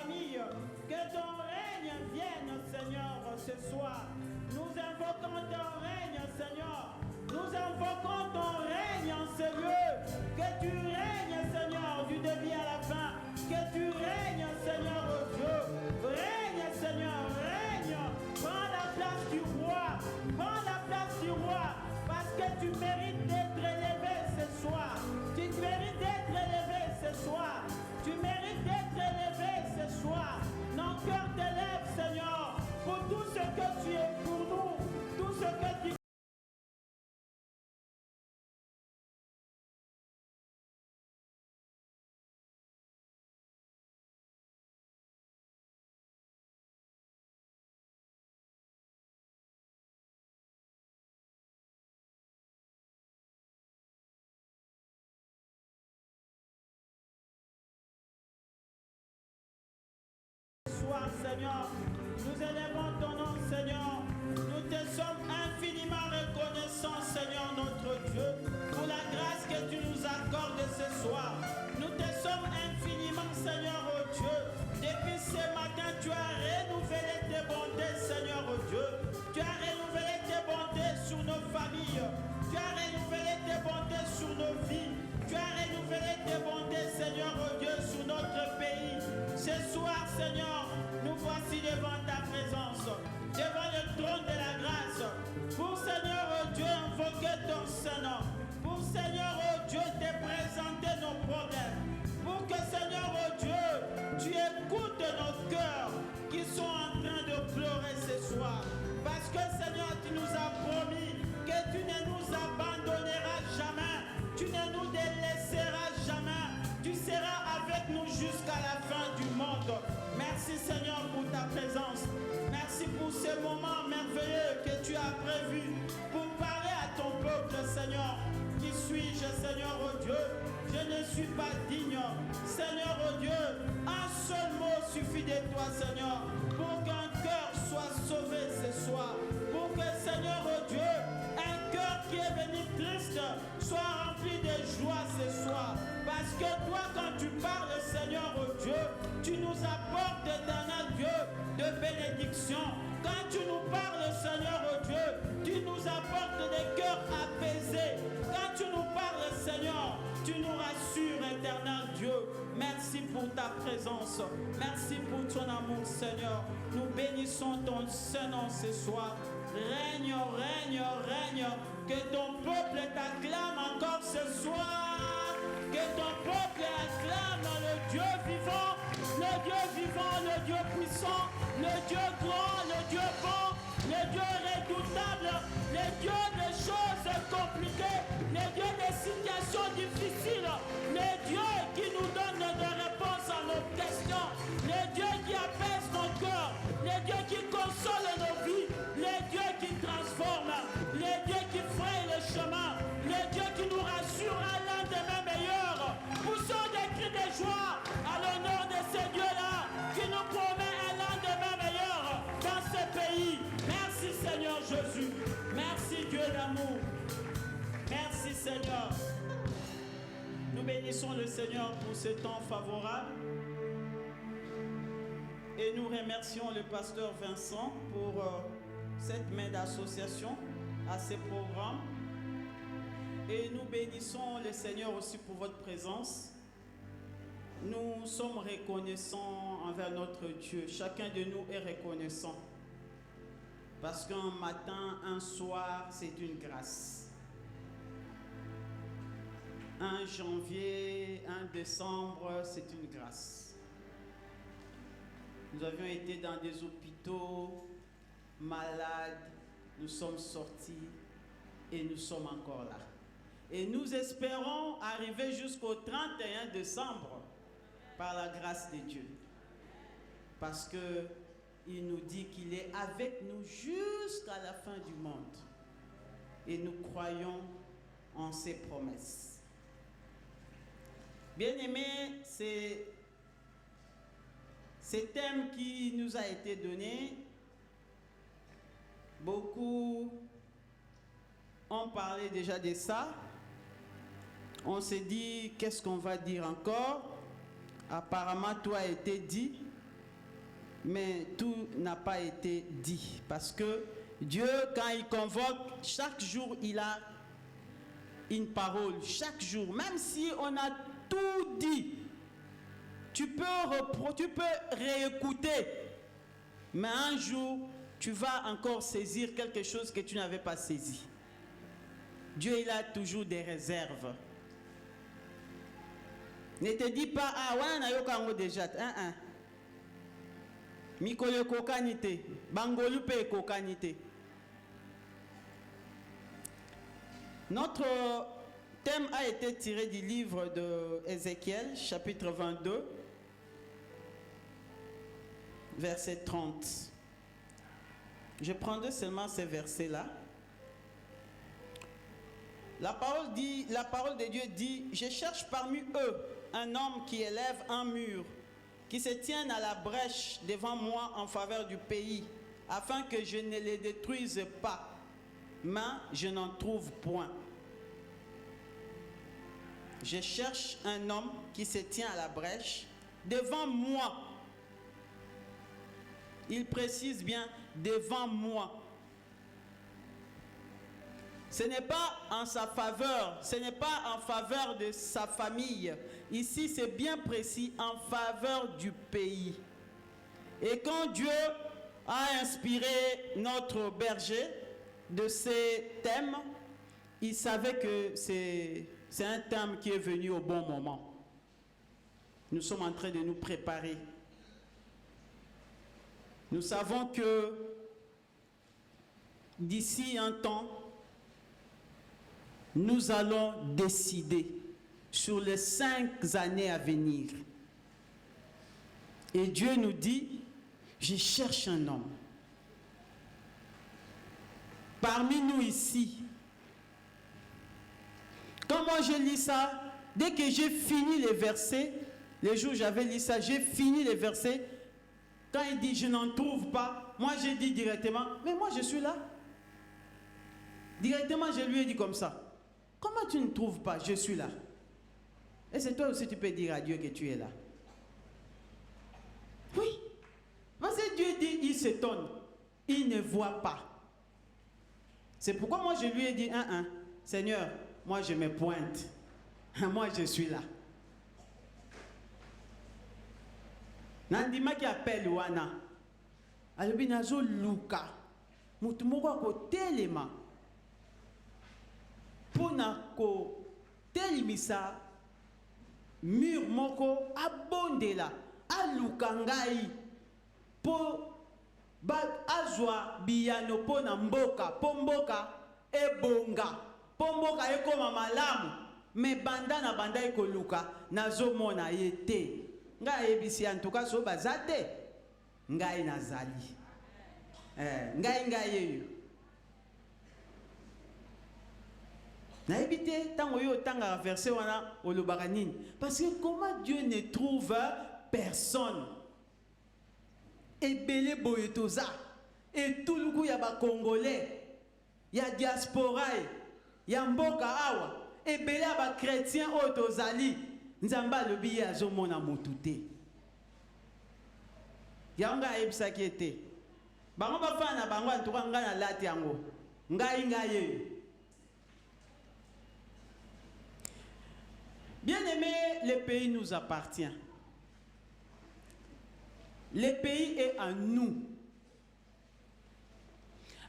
familles. Que ton règne vienne, Seigneur, ce soir. Nous invoquons ton règne, Seigneur. Nous invoquons ton règne en ce lieu. Que tu règnes, Seigneur, du début à la fin. Que tu règnes, Seigneur, oh Dieu. Règne, Seigneur, règne. Prends la place du roi. Prends la place du roi. Parce que tu mérites d'être élevé ce soir. Tu mérites d'être élevé ce soir. Tu mérites d'être élevé ce soir. Nos cœurs t'élèvent, Seigneur, pour tout ce que tu es pour nous. Tout ce que tu Seigneur, nous élevons ton nom, Seigneur. Nous te sommes infiniment reconnaissants, Seigneur, notre Dieu, pour la grâce que tu nous accordes ce soir. Nous te sommes infiniment, Seigneur, oh Dieu. Depuis ce matin, tu as renouvelé tes bontés, Seigneur, oh Dieu. Tu as renouvelé tes bontés sur nos familles. Tu as renouvelé tes bontés sur nos vies. Tu as renouvelé tes bontés, Seigneur, oh Dieu, sur notre pays. Ce soir, Seigneur, nous voici devant ta présence, devant le trône de la grâce, pour Seigneur, oh Dieu, invoquer ton Saint-Nom, pour Seigneur, oh Dieu, te présenter nos problèmes, pour que Seigneur, oh Dieu, tu écoutes nos cœurs qui sont en train de pleurer ce soir, parce que Seigneur, tu nous as promis que tu ne nous abandonneras jamais, tu ne nous délaisseras jamais, tu seras avec nous jusqu'à la fin du monde. Merci Seigneur pour ta présence. Merci pour ce moment merveilleux que tu as prévu pour parler à ton peuple, Seigneur. Qui suis-je, Seigneur, oh Dieu? Je ne suis pas digne. Seigneur, oh Dieu, un seul mot suffit de toi, Seigneur, pour qu'un cœur soit sauvé ce soir. Pour que, Seigneur, oh Dieu, un cœur qui est venu triste soit rempli de joie ce soir. Parce que toi, quand tu parles, Seigneur, oh Dieu, tu nous apportes, éternel Dieu, de bénédiction. Quand tu nous parles, Seigneur, oh Dieu, tu nous apportes des cœurs apaisés. Quand tu nous parles, Seigneur, tu nous rassures, éternel Dieu. Merci pour ta présence. Merci pour ton amour, Seigneur. Nous bénissons ton Saint-Nom ce soir. Règne, règne, règne. Que ton peuple t'acclame encore ce soir. Que ton peuple acclame le Dieu vivant, le Dieu vivant, le Dieu puissant, le Dieu grand, le Dieu bon, le Dieu redoutable, le Dieu des choses compliquées, le Dieu des situations difficiles, le Dieu qui nous donne des réponses à nos questions, le Dieu qui apaise nos cœurs, le Dieu qui console nos vies, le Dieu qui transforme, le Dieu qui fraye le chemin, le Dieu qui nous rassure à l'endemain meilleur. Poussons des cris de joie à l'honneur de ces dieux-là qui nous promet un lendemain meilleur dans ce pays. Merci Seigneur Jésus. Merci Dieu d'amour. Merci Seigneur. Nous bénissons le Seigneur pour ce temps favorable. Et nous remercions le pasteur Vincent pour cette main d'association à ces programmes. Et nous bénissons le Seigneur aussi pour votre présence. Nous sommes reconnaissants envers notre Dieu. Chacun de nous est reconnaissant. Parce qu'un matin, un soir, c'est une grâce. Un janvier, un décembre, c'est une grâce. Nous avions été dans des hôpitaux, malades, nous sommes sortis et nous sommes encore là. Et nous espérons arriver jusqu'au 31 décembre par la grâce de Dieu. Parce qu'il nous dit qu'il est avec nous jusqu'à la fin du monde. Et nous croyons en ses promesses. Bien-aimés, c'est ce thème qui nous a été donné. Beaucoup ont parlé déjà de ça. On s'est dit, qu'est-ce qu'on va dire encore? Apparemment, tout a été dit. mais tout n'a pas été dit. Parce que Dieu, quand il convoque, chaque jour, il a une parole. Chaque jour, même si on a tout dit, tu peux réécouter. Mais un jour, tu vas encore saisir quelque chose que tu n'avais pas saisi. Dieu, il a toujours des réserves. Ne te dis pas, ah, ouais, on a eu déjà. Mikolo kokanite, bangolu pe kokanite. Notre thème a été tiré du livre de Ézéchiel, chapitre 22, verset 30. Je prendrai seulement ces versets-là. La parole de Dieu dit, je cherche parmi eux un homme qui élève un mur, qui se tienne à la brèche devant moi en faveur du pays, afin que je ne les détruise pas, mais je n'en trouve point. Je cherche un homme qui se tient à la brèche devant moi. Il précise bien, devant moi. Ce n'est pas en sa faveur, ce n'est pas en faveur de sa famille. Ici, c'est bien précis, en faveur du pays. Et quand Dieu a inspiré notre berger de ces thèmes, il savait que c'est un thème qui est venu au bon moment. Nous sommes en train de nous préparer. Nous savons que d'ici un temps, nous allons décider sur les 5 années à venir. Et Dieu nous dit, je cherche un homme. Parmi nous ici, quand moi je lis ça, dès que j'ai fini les versets, les jours où j'avais lu ça, j'ai fini les versets, quand il dit je n'en trouve pas, moi j'ai dit directement, mais moi je suis là. Directement je lui ai dit comme ça. Comment tu ne trouves pas? Je suis là. Et c'est toi aussi tu peux dire à Dieu que tu es là. Oui. Parce que Dieu dit, il s'étonne. Il ne voit pas. C'est pourquoi moi je lui ai dit, Seigneur, moi je me pointe. Moi je suis là. Nandima qui appelle Wana. Alobi nazo luka. Mutumoko ko telema. Pona ko telimisa mur moko abondela aluka ngai po ba azwa biyano pona mboka po mboka ebonga po mboka ekoma malamu me banda na banda ekoluka nazomona ye te ngai ebisi en tout cas so bazate ngai nazali ngai yeyo na évité tant oyo tanga verset wana olobaka nini parce que comment Dieu ne trouve personne ebele boyetoza et tout le coup ya ba congolais ya diaspora ya mboka awa ebele ba chrétien oyo tozali nzamba alobi ye azomona motu te yango ayebisaki ete bango bafana na bango antuka ngai na lati yango ngai yeyo. Bien-aimé, le pays nous appartient. Le pays est à nous.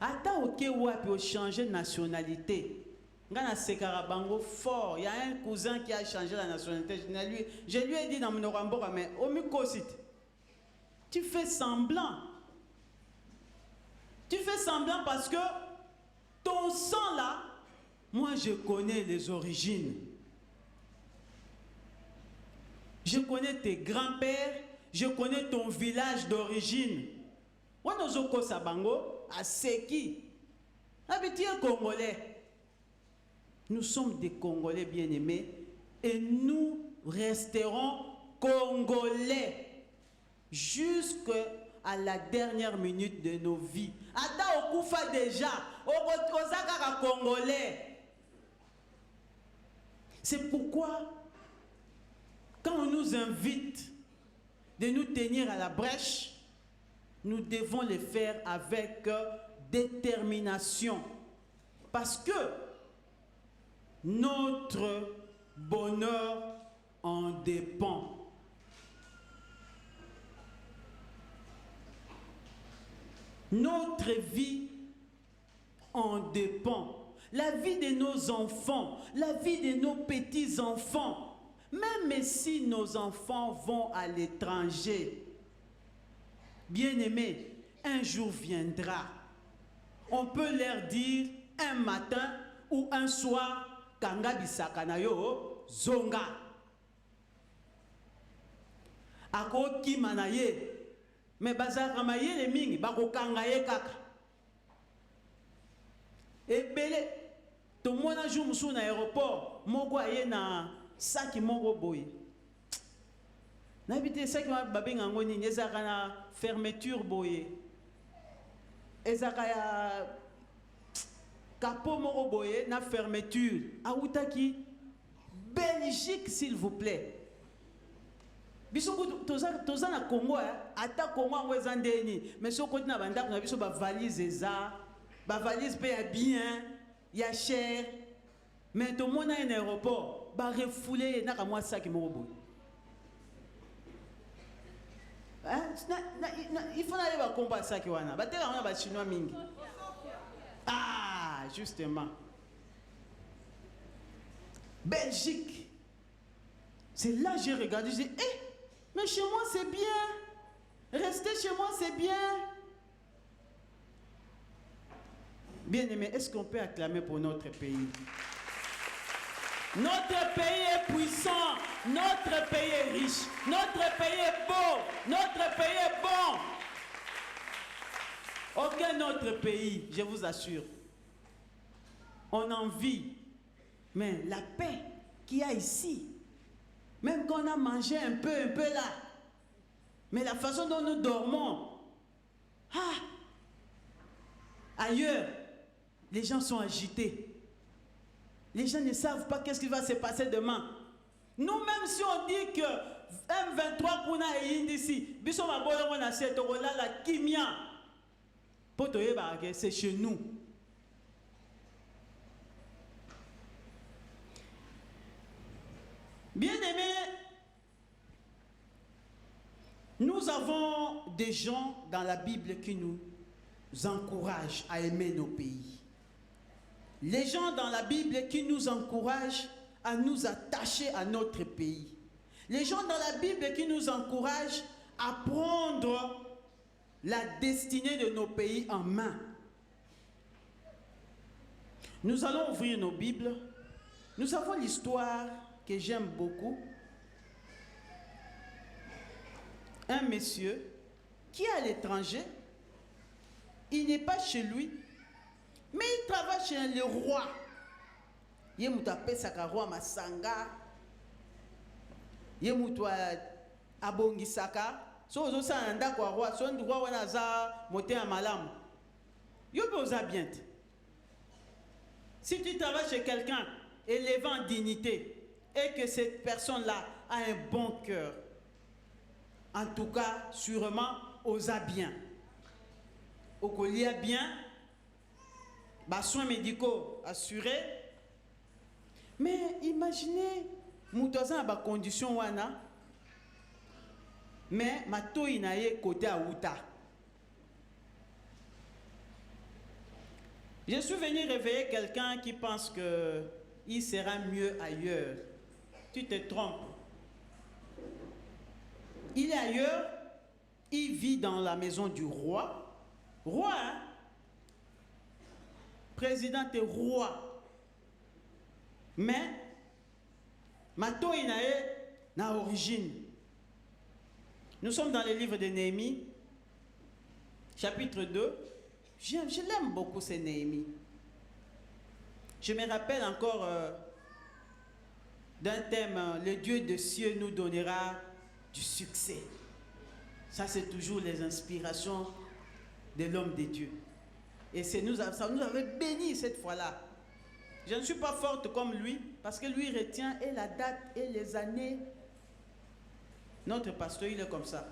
Attends, ok, ouais, changer de nationalité. Bango fort. Il y a un cousin qui a changé la nationalité. Je lui ai dit dans mon orambo, mais au micosite, tu fais semblant. Tu fais semblant parce que ton sang là, moi je connais les origines. Je connais tes grands-pères, je connais ton village d'origine. Wanozoko Sabango, à Seki. Habitué Congolais. Nous sommes des Congolais bien-aimés et nous resterons Congolais jusqu'à la dernière minute de nos vies. Ata okufa déjà, okozaka Congolais. C'est pourquoi quand on nous invite de nous tenir à la brèche, nous devons le faire avec détermination. Parce que notre bonheur en dépend. Notre vie en dépend. La vie de nos enfants, la vie de nos petits-enfants. Même si nos enfants vont à l'étranger, bien-aimés, un jour viendra. On peut leur dire un matin ou un soir, Kanga bisaka na yo, zonga. Ako kima na ye, mais bazaka ma ye le mingi, bako kanga ye kaka. Ebele, to mona jour musu na aéroport, moko aye na saki moko boye. N'habite saki ma babenga ngoni, ezaka na fermeture boye. Ezaka ya capot moko boye na fermeture. Aoutaki Belgique s'il vous plaît. Biso toza na Congo, ata Congo ngweza ndeni, mais so koti na bandako na biso ba valise eza, ba valise pe ya bien, ya cher. Mais to mona un aéroport, ba refoulé na ka mwa saki moko boye. Il faut aller ba komba saki wana. Ba tela wana ba chinois mingi. Ah, justement. Belgique. C'est là que j'ai regardé, j'ai dit, mais chez moi c'est bien. Rester chez moi c'est bien. Bien-aimés, est-ce qu'on peut acclamer pour notre pays? Notre pays est puissant, notre pays est riche, notre pays est beau, notre pays est bon. Aucun autre pays, je vous assure. On envie, mais la paix qu'il y a ici, même quand on a mangé un peu là, mais la façon dont nous dormons, ailleurs, les gens sont agités. Les gens ne savent pas qu'est-ce qui va se passer demain. Nous-mêmes, si on dit que M23 kuna est ici, c'est chez nous. Bien-aimés, nous avons des gens dans la Bible qui nous encouragent à aimer nos pays. Les gens dans la Bible qui nous encouragent à nous attacher à notre pays. Les gens dans la Bible qui nous encouragent à prendre la destinée de nos pays en main. Nous allons ouvrir nos Bibles. Nous avons l'histoire que j'aime beaucoup. Un monsieur qui est à l'étranger, il n'est pas chez lui, mais il travaille chez le roi. Il y a roi Masanga. Il y a abongisaka. So ozosa nda kwa roi, so ndwa wana za moté en malamu. Yo boza bien. Si tu travailles chez quelqu'un élevé en dignité et que cette personne-là a un bon cœur, en tout cas, sûrement, osa bien. Au collier bien, bas soins médicaux assurés. Mais imaginez, moutazan ba condition wana, mais mato inaye côté à Outa. Je suis venu réveiller quelqu'un qui pense que il sera mieux ailleurs. Tu te trompes. Il est ailleurs, il vit dans la maison du roi. Roi, hein? Président et roi. Mais, mato inaye na origine. Nous sommes dans le livre de Néhémie, chapitre 2. Je l'aime beaucoup, ce Néhémie. Je me rappelle encore d'un thème, le Dieu des cieux nous donnera du succès. Ça, c'est toujours les inspirations de l'homme de Dieu. Et ça nous avait béni cette fois-là. Je ne suis pas forte comme lui, parce que lui retient et la date et les années. Notre pasteur, il est comme ça.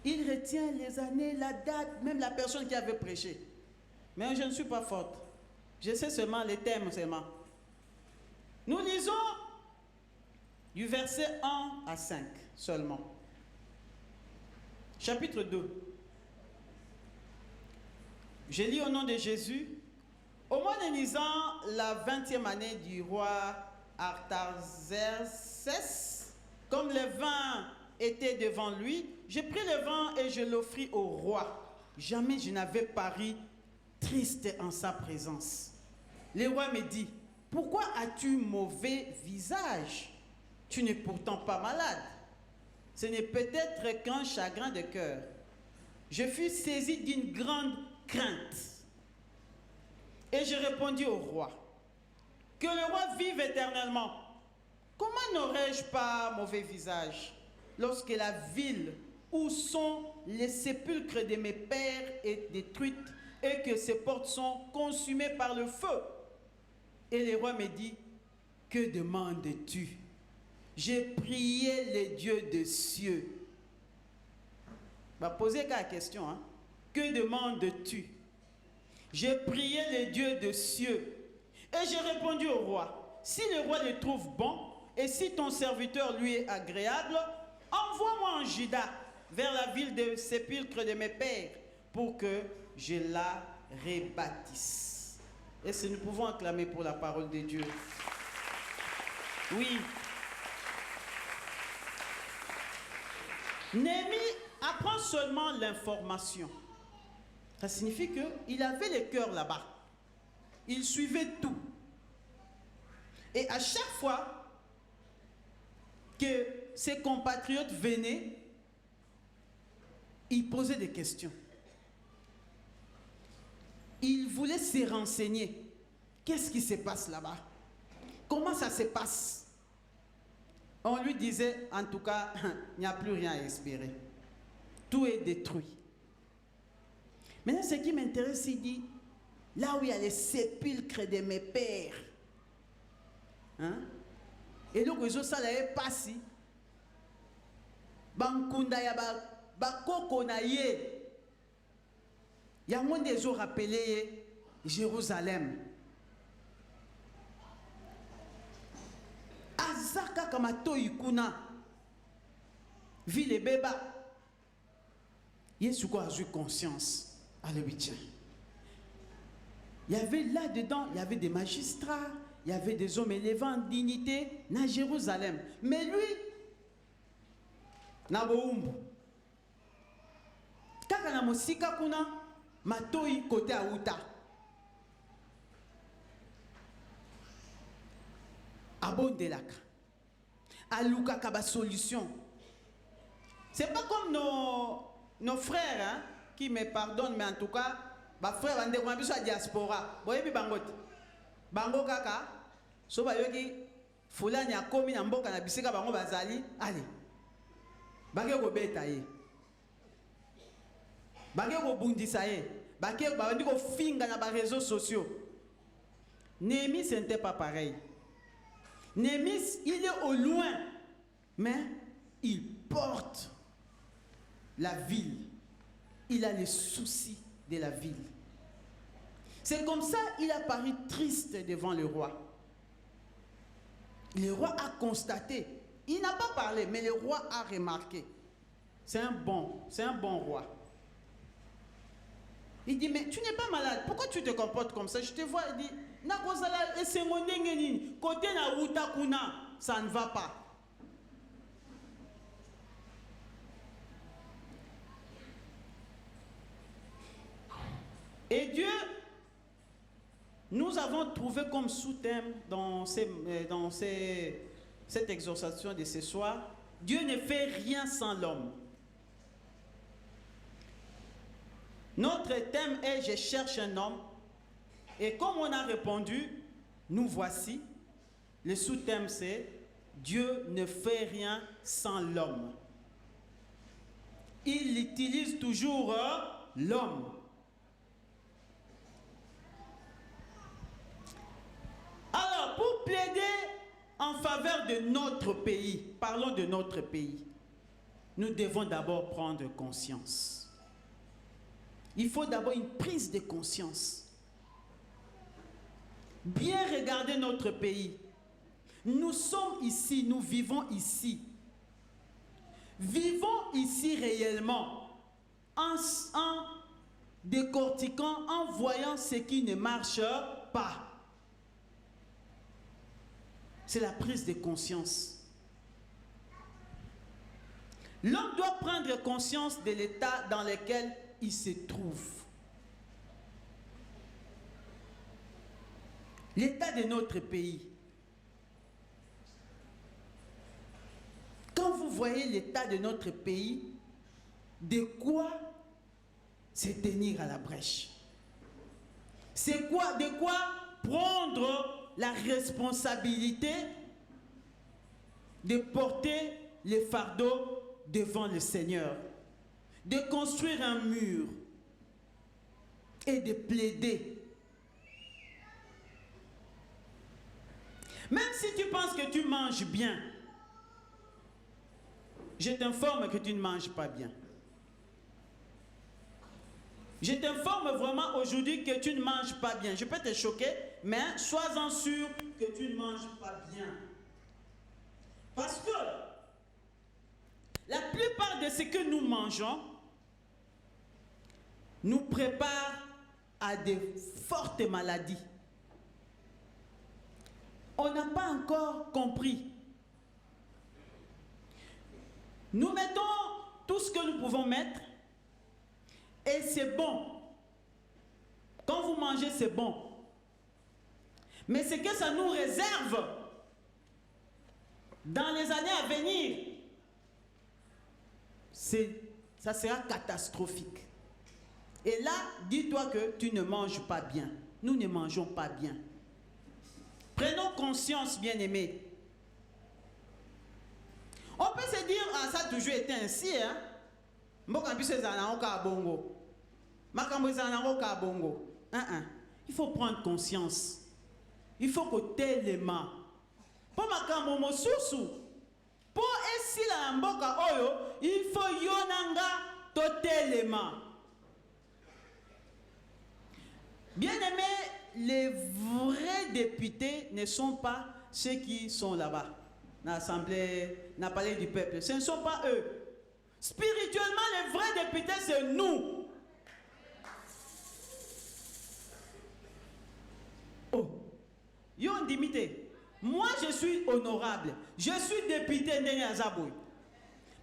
Il retient les années, la date, même la personne qui avait prêché. Mais je ne suis pas forte. Je sais seulement les thèmes seulement. Nous lisons du verset 1 à 5 seulement. Chapitre 2. Je lis au nom de Jésus. Au mois de Nisan, la 20e année du roi Artaxerxès, comme le vin était devant lui, je pris le vin et je l'offris au roi. Jamais je n'avais paru triste en sa présence. Le roi me dit, pourquoi as-tu mauvais visage? Tu n'es pourtant pas malade. Ce n'est peut-être qu'un chagrin de cœur. Je fus saisi d'une grande crainte. Et je répondis au roi, que le roi vive éternellement. Comment n'aurais-je pas mauvais visage lorsque la ville où sont les sépulcres de mes pères est détruite et que ses portes sont consumées par le feu? Et le roi me dit, que demandes-tu? J'ai prié les dieux des cieux. Va poser la question, hein? Que demandes-tu? J'ai prié les dieux des cieux. Et j'ai répondu au roi, si le roi le trouve bon, et si ton serviteur lui est agréable, envoie-moi en Juda, vers la ville de sépulcre de mes pères, pour que je la rebâtisse. Et si nous pouvons acclamer pour la parole de Dieu. Oui. Néhémie apprend seulement l'information. Ça signifie qu'il avait le cœur là-bas. Il suivait tout. Et à chaque fois que ses compatriotes venaient, il posait des questions. Il voulait se renseigner. Qu'est-ce qui se passe là-bas? Comment ça se passe? On lui disait, en tout cas, il n'y a plus rien à espérer. Tout est détruit. Maintenant, ce qui m'intéresse, il dit, là où il y a les sépulcres de mes pères, hein? Et donc, ça n'avait pas si. Bankunda ya bakoko na ye. Il y a moins des jours rappelés Jérusalem. Azaka kamato ikuna. Ville beba. Yesu a eu conscience. Alléluia. Il y avait là-dedans, il y avait des magistrats, il y avait des hommes élevés en dignité dans Jérusalem. Mais lui, na boumbu. Kaka na mosika kuna, matoi côté Aouta. Abondelaka. Aluka kaba solution. C'est pas comme nos frères, hein, qui me pardonnent, mais en tout cas, ma frère va ndeko biso a diaspora. Boyebi bangote. Bango kaka, so ba yoki fulani akomi na mboka na bisika bango bazali, allez. Bake ko beta ye. Bake ko bundisa ye. Bake ba ndiko finga na ba réseaux sociaux. Néhémie ce n'était pas pareil. Néhémie, il est au loin, mais il porte la ville. Il a les soucis de la ville. C'est comme ça qu'il a paru triste devant le roi. Le roi a constaté. Il n'a pas parlé, mais le roi a remarqué. C'est un bon roi. Il dit, mais tu n'es pas malade. Pourquoi tu te comportes comme ça? Je te vois, il dit, côté na utakuna, ça ne va pas. Et Dieu, nous avons trouvé comme sous-thème dans cette exhortation de ce soir, Dieu ne fait rien sans l'homme. Notre thème est « Je cherche un homme ». Et comme on a répondu, nous voici. Le sous-thème c'est « Dieu ne fait rien sans l'homme ». Il utilise toujours l'homme. Alors, pour plaider en faveur de notre pays, parlons de notre pays. nous devons d'abord prendre conscience. Il faut d'abord une prise de conscience. Bien regarder notre pays. Nous sommes ici, nous vivons ici. Vivons ici réellement en décortiquant, en voyant ce qui ne marche pas. C'est la prise de conscience. L'homme doit prendre conscience de l'état dans lequel il se trouve. L'état de notre pays. Quand vous voyez l'état de notre pays, de quoi se tenir à la brèche? C'est quoi, de quoi prendre la responsabilité de porter les fardeaux devant le Seigneur, de construire un mur et de plaider. Même si tu penses que tu manges bien, je t'informe que tu ne manges pas bien. Je t'informe vraiment aujourd'hui que tu ne manges pas bien. Je peux te choquer, mais sois-en sûr que tu ne manges pas bien. Parce que la plupart de ce que nous mangeons nous prépare à de fortes maladies. On n'a pas encore compris. Nous mettons tout ce que nous pouvons mettre et c'est bon. Quand vous mangez, c'est bon. Mais ce que ça nous réserve dans les années à venir, ça sera catastrophique. Et là, dis-toi que tu ne manges pas bien. Nous ne mangeons pas bien. Prenons conscience, bien-aimés. On peut se dire, ah, ça a toujours été ainsi, hein? Il faut prendre conscience. Il faut que tellement. Pour makambo mosusu. Pour esi la mboka oyo, il faut yonanga totalement. Bien-aimés, les vrais députés ne sont pas ceux qui sont là-bas, dans l'Assemblée, dans le palais du peuple. Ce ne sont pas eux. Spirituellement, les vrais députés, c'est nous. Oh, yon dimité. Moi, je suis honorable. Je suis député Ndenge Azaboui.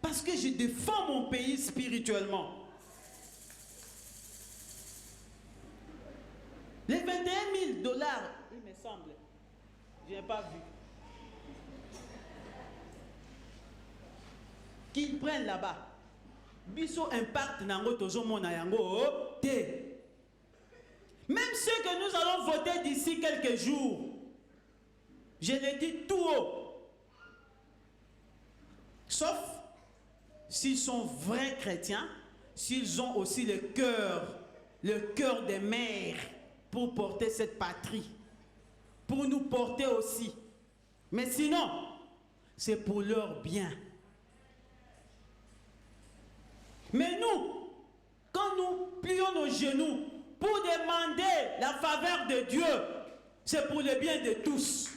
Parce que je défends mon pays spirituellement. Les 21 000 $, il me semble, je n'ai pas vu, qu'ils prennent là-bas. Biso impact nango tozomo na yango te. Même ceux que nous allons voter d'ici quelques jours, je le dis tout haut. Sauf s'ils sont vrais chrétiens, s'ils ont aussi le cœur des mères pour porter cette patrie, pour nous porter aussi. Mais sinon, c'est pour leur bien. Mais nous, quand nous plions nos genoux pour demander la faveur de Dieu, c'est pour le bien de tous.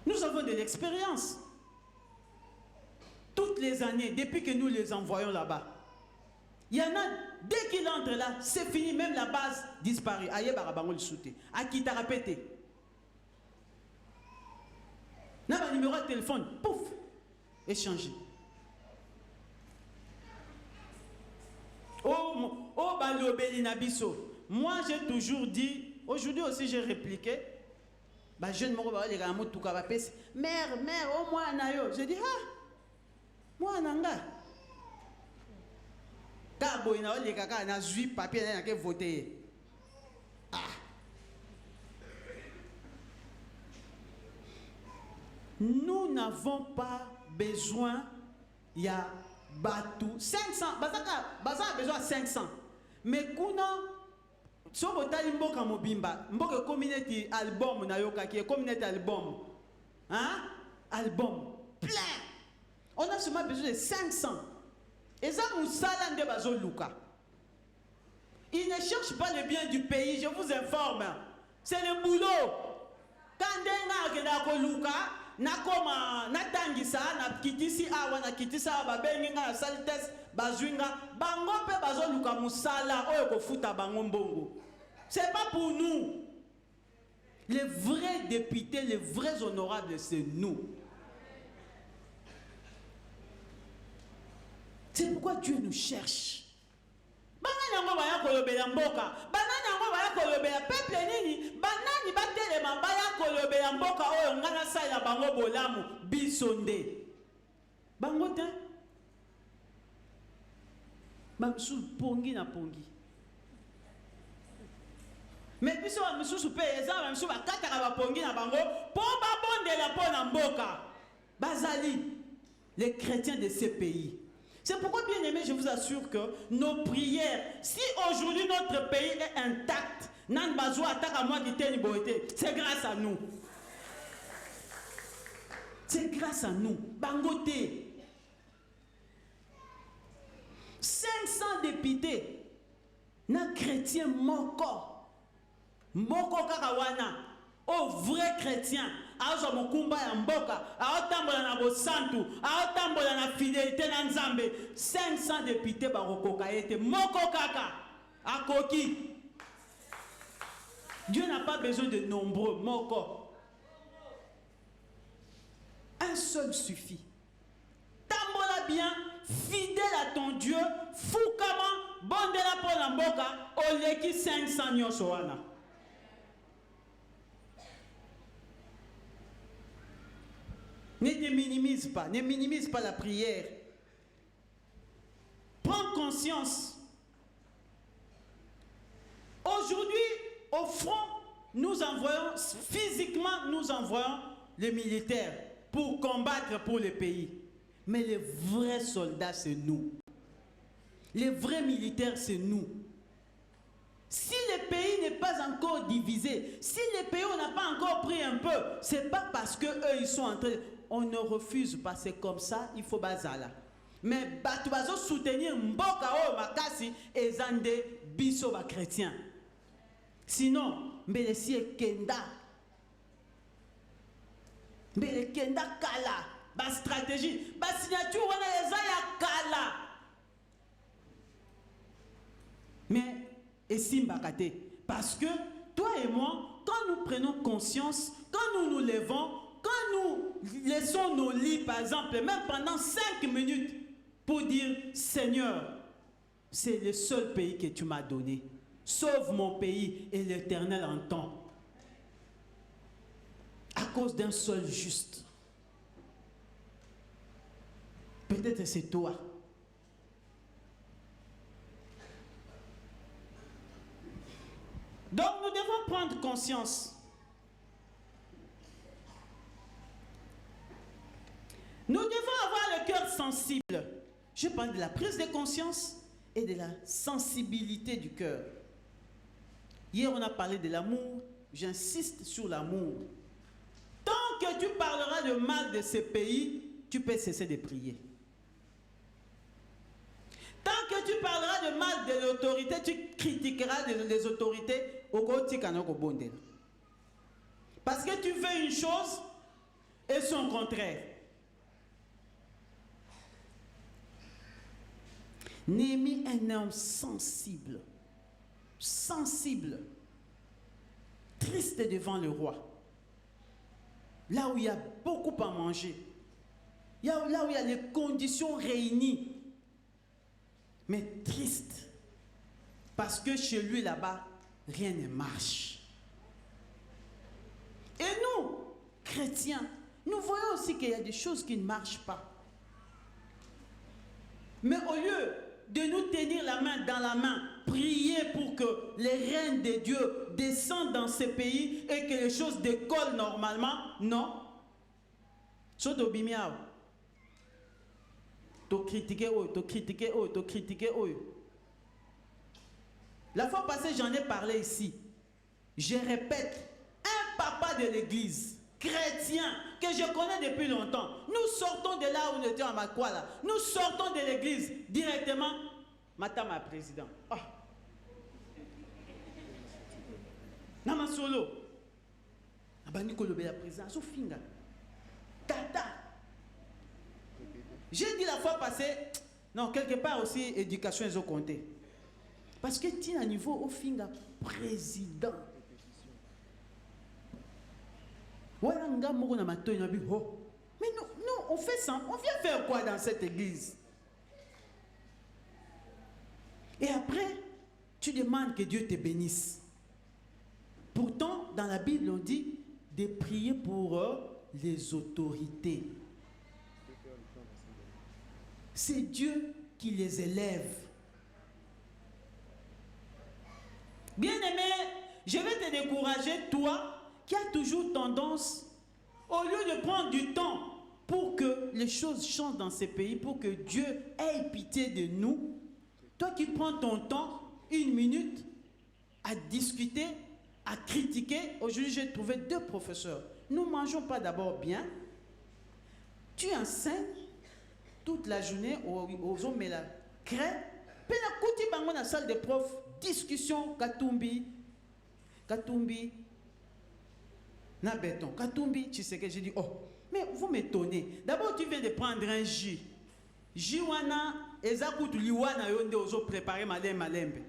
Nous avons de l'expérience. Toutes les années, depuis que nous les envoyons là-bas, il y en a, dès qu'il entre là, c'est fini, même la base disparaît. Aïe, barabango le souté. À qui t'a répété. N'a pas numéro de téléphone, pouf, échangé. Oh, balobeli nabiso. Moi, j'ai toujours dit, aujourd'hui aussi j'ai répliqué, bah, jeune moro ba les gars tout ka mère, oh moi nayo. Je dis ah, moi nanga. Ta boy na les kaka na zui papier na ke voter. Ah. Nous n'avons pas besoin, il y a Batou, 500, Baza a besoin de 500. Mais kuna, si vous avez mboka mobimba, mboka community album na yoka qui est community album, hein? Album plein. On a seulement besoin de 500. Et ça, Moussala Ndebazo Luka. Ils ne cherchent pas le bien du pays, je vous informe. C'est le boulot. Quand on a Luka, nakoma natangisa na kitisi awa na kitisa babenga na salites bazwinga bango pe bazo luka musala oyo kofuta bango mbongo. C'est pas pour nous. Les vrais députés, les vrais honorables, c'est nous. C'est pourquoi Dieu nous cherche. Banani yango baya kolobela mboka, banani yango baya kolobela peuple nini, banani batelema baya kolobela mboka oyo ngana sala bango bolamu bisonde. Bango te. Bamsu pongi na pongi. Mais biso bamsu pe eza bamsu bakataka ba pongi na bango po babondela po na mboka. Bazali les chrétiens de ces pays. C'est pourquoi, bien aimé, je vous assure que nos prières, si aujourd'hui notre pays est intact, c'est grâce à nous. C'est grâce à nous. Bangoté. 500 députés. Na chrétien moko. Moko kakawana. Au vrai chrétien. Azo mokumba ya mboka, aotambola na bosantu, aotambola na fidélité na Nzambe. 500 députés barokoka ete moko kaka akoki. Dieu n'a pas besoin de nombreux moko. Un seul suffit. Tambola bien, fidèle à ton Dieu, fukama bondela pour la mboka, oleki 500 nyosoana. Ne minimise pas la prière. Prends conscience. Aujourd'hui, au front, nous envoyons, physiquement, nous envoyons les militaires pour combattre pour le pays. Mais les vrais soldats, c'est nous. Les vrais militaires, c'est nous. Si le pays n'est pas encore divisé, si le pays on n'a pas encore pris un peu, c'est pas parce que eux ils sont en train. On ne refuse pas, c'est comme ça, il faut bazala. Mais batu bazo soutenir mboka o makasi ezande biso ba chrétien. Sinon, mbelesi kenda. Mbele kenda kala, ba stratégie, ba signature wana eza ya kala. Mais et simbakate, parce que toi et moi, quand nous prenons conscience, quand nous nous levons, quand nous laissons nos lits, par exemple, même pendant 5 minutes, pour dire, Seigneur, c'est le seul pays que tu m'as donné. Sauve mon pays et l'Éternel entend. À cause d'un seul juste. Peut-être c'est toi. Donc nous devons prendre conscience. Nous devons avoir le cœur sensible. Je parle de la prise de conscience et de la sensibilité du cœur. Hier, on a parlé de l'amour. J'insiste sur l'amour. Tant que tu parleras de mal de ces pays, tu peux cesser de prier. Tant que tu parleras de mal de l'autorité, tu critiqueras les autorités. Parce que tu fais une chose et son contraire. Néhémie, un homme sensible, triste devant le roi. Là où il y a beaucoup à manger, là où il y a les conditions réunies, mais triste, parce que chez lui là-bas, rien ne marche. Et nous, chrétiens, nous voyons aussi qu'il y a des choses qui ne marchent pas. Mais au lieu de nous tenir la main dans la main, prier pour que les règnes de Dieu descendent dans ces pays et que les choses décollent normalement, non. La fois passée, j'en ai parlé ici. Je répète, un papa de l'église, chrétiens que je connais depuis longtemps, nous sortons de là où nous étions à Makwala, nous sortons de l'église directement, Madame la présidente. Ah. Nama solo. Abani kolobe la présidente, Sofinga. Tata. J'ai dit la fois passée, non, quelque part aussi, éducation, ils ont compté. Parce que tu es à niveau au Finga président. Mais nous, on fait ça. On vient faire quoi dans cette église? Et après, tu demandes que Dieu te bénisse. Pourtant, dans la Bible, on dit de prier pour les autorités. C'est Dieu qui les élève. Bien-aimé, je vais te décourager, toi, qui as toujours tendance, au lieu de prendre du temps pour que les choses changent dans ces pays, pour que Dieu ait pitié de nous, toi qui prends ton temps, 1 minute, à discuter, à critiquer. Aujourd'hui, j'ai trouvé 2 professeurs. Nous ne mangeons pas d'abord bien. Tu enseignes toute la journée aux hommes et la craie. Puis dans la salle des profs, discussion, Katumbi, na béton. Katumbi, tu sais que j'ai dit, oh, mais vous m'étonnez. D'abord, tu viens de prendre un jus. Jiwana, ezakutu liwana yonde ozo préparer malembe.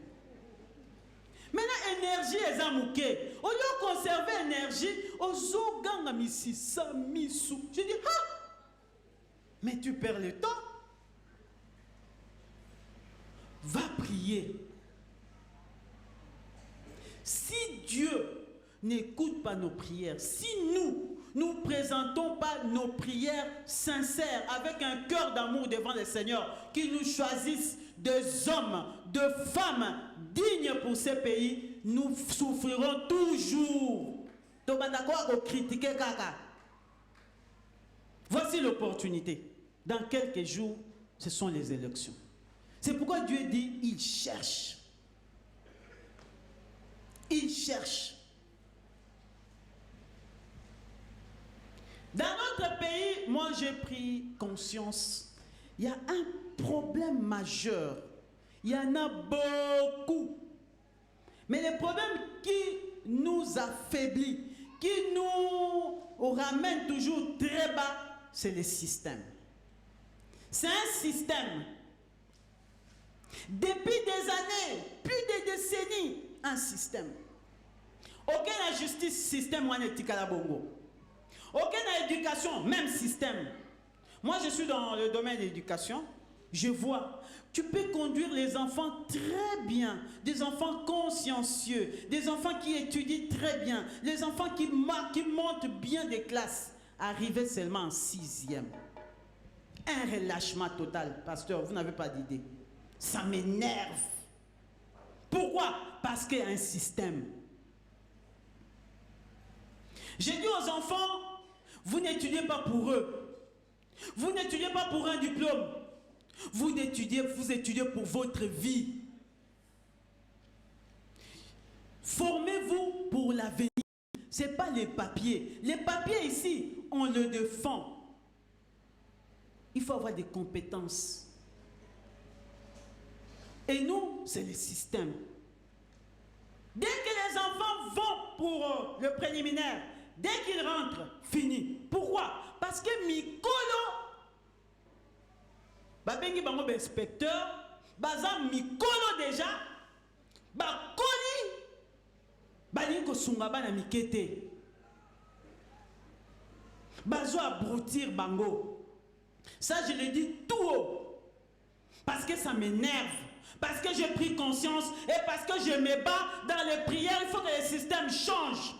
Maintenant, énergie ezamouké. Au lieu de conserver énergie, ozo ganga misisa misu. Je dis, ah, mais tu perds le temps. Va prier. Si Dieu n'écoute pas nos prières, si nous ne présentons pas nos prières sincères avec un cœur d'amour devant le Seigneur, qu'il nous choisisse des hommes, de femmes dignes pour ces pays, nous souffrirons toujours. Voici l'opportunité. Dans quelques jours, ce sont les élections. C'est pourquoi Dieu dit, il cherche. Il cherche. Dans notre pays, moi j'ai pris conscience, il y a un problème majeur. Il y en a beaucoup. Mais le problème qui nous affaiblit, qui nous ramène toujours très bas, c'est le système. C'est un système. Depuis des années, plus de décennies, un système. Aucune justice, système, on est Tikalabongo. Aucune éducation, même système. Moi, je suis dans le domaine de l'éducation. Je vois, tu peux conduire les enfants très bien, des enfants consciencieux, des enfants qui étudient très bien, les enfants qui montent bien des classes, arriver seulement en 6e. Un relâchement total, pasteur, vous n'avez pas d'idée. Ça m'énerve. Pourquoi? Parce qu'il y a un système. J'ai dit aux enfants, vous n'étudiez pas pour eux. Vous n'étudiez pas pour un diplôme. Vous étudiez pour votre vie. Formez-vous pour l'avenir. Ce n'est pas les papiers. Les papiers ici, on le défend. Il faut avoir des compétences. Et nous, c'est le système. Dès que les enfants vont pour le préliminaire, dès qu'ils rentrent, fini. Pourquoi? Parce que Mikolo, babengi bango inspecteur, baza Mikolo déjà, bakoli, balingo sunga bana mikete, bazo abrutir bango. Ça, je le dis tout haut, parce que ça m'énerve. Parce que j'ai pris conscience et parce que je me bats dans les prières, il faut que le système change.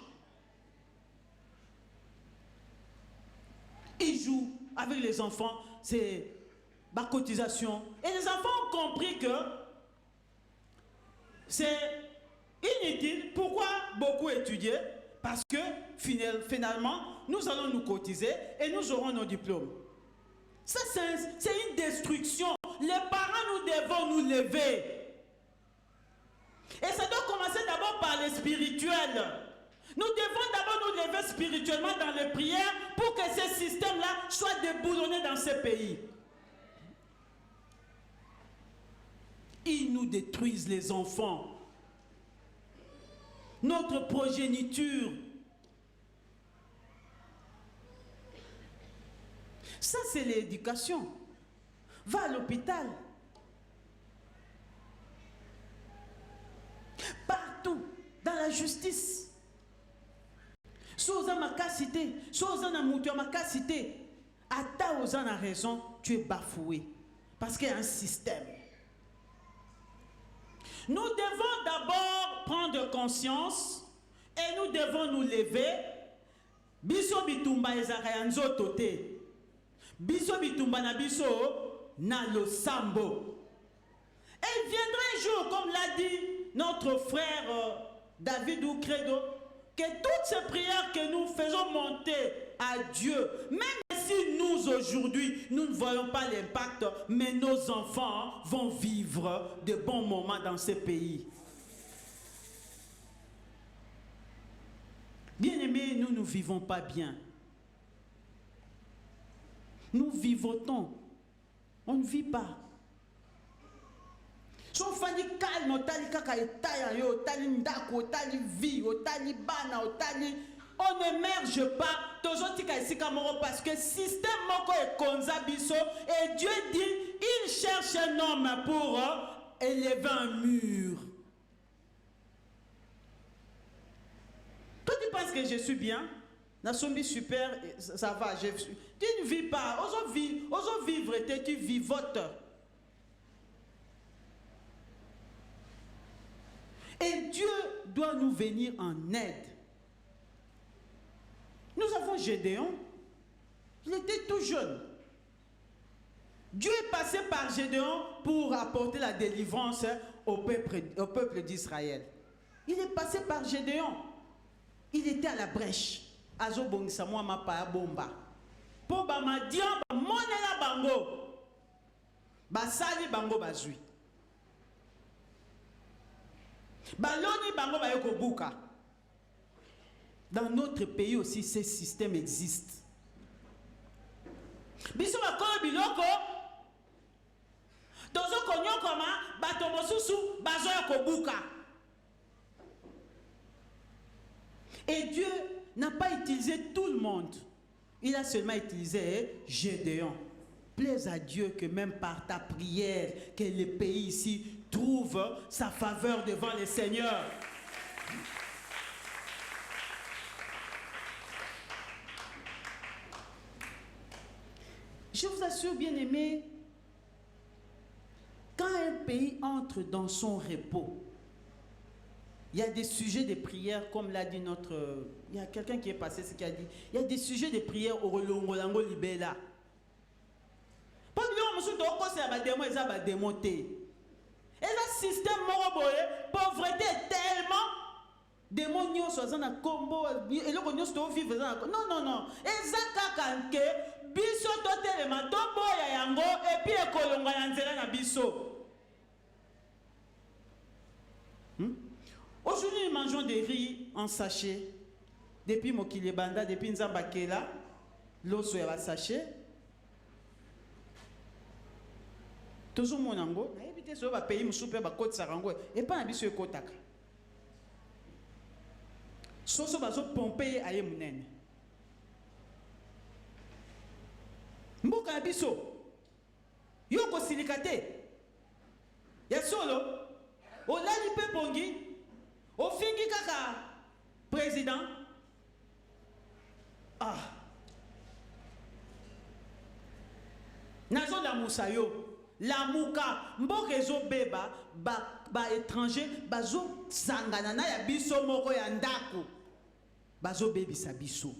Ils jouent avec les enfants, c'est ma cotisation. Et les enfants ont compris que c'est inutile. Pourquoi beaucoup étudier? Parce que finalement, nous allons nous cotiser et nous aurons nos diplômes. Ça, c'est une destruction. Les parents, nous devons nous lever. Et ça doit commencer d'abord par le spirituel. Nous devons d'abord nous lever spirituellement dans les prières pour que ce système-là soit déboulonné dans ce pays. Ils nous détruisent les enfants. Notre progéniture. Ça, c'est l'éducation. Va à l'hôpital. Partout, dans la justice. Soza makasité, soza na mutu makasité. Ata oza na raison, tu es bafoué. Parce qu'il y a un système. Nous devons d'abord prendre conscience et nous devons nous lever. Biso bitumba ezaka ya nzoto te. Biso bitumba na biso na losambo. Et il viendra un jour, comme l'a dit notre frère David Oukredo, que toutes ces prières que nous faisons monter à Dieu, même si nous aujourd'hui, nous ne voyons pas l'impact, mais nos enfants vont vivre de bons moments dans ce pays. Bien-aimés, nous ne vivons pas bien. Nous vivotons. On ne vit pas. On n'émerge pas parce que le système est comme ça et Dieu dit il cherche un homme pour élever un mur. Toi tu penses que je suis bien? Nasombi super, ça va. Tu ne vis pas. Ose vivre, tu vivotes. Et Dieu doit nous venir en aide. Nous avons Gédéon. Il était tout jeune. Dieu est passé par Gédéon pour apporter la délivrance au peuple d'Israël. Il est passé par Gédéon. Il était à la brèche. Azo bongisa moi ma pa bomba. Po ba madian ba monela bango. Basali bango bazui. Baloni bango ba yoko buka. Dans notre pays aussi, ces systèmes existent. Biso ba ko biloko. Tozo konyo koma bato mosusu bazo yoko buka. Et Dieu n'a pas utilisé tout le monde. Il a seulement utilisé Gédéon. Plaise à Dieu que même par ta prière, que le pays ici trouve sa faveur devant le Seigneur. Je vous assure, bien-aimés, quand un pays entre dans son repos, il y a des sujets de prière, comme l'a dit notre... Il y a quelqu'un qui est passé, ce qui a dit. Il y a des sujets de prière au Longolango Libela. Pas de c'est démonté. Et le système moroboé, pauvreté tellement démoniaux soit dans combo et le cognos to vivre non non non. Et ça kakanke biso totel matombo ya yango et puis ekolonga na nzela na biso. Aujourd'hui, nous mangeons des riz en sachet. Depuis Mokile Banda, depuis Nzambakela, l'osso est en sachet. Toujours mon ango. Évitez ce va payer mon souper ba côte sarango et pas un biso kotaka. Soso bazo pomper aye munene. Mboka biso. Yoko silikate. Ya solo. Olali pe pongi. Au fingi kaka président. Ah. Nazo la Moussayo. La Mouka. Mbokezo beba. Ba étranger. Bazo sanganana ya biso moko ya ndako. Bazo bebi sa biso.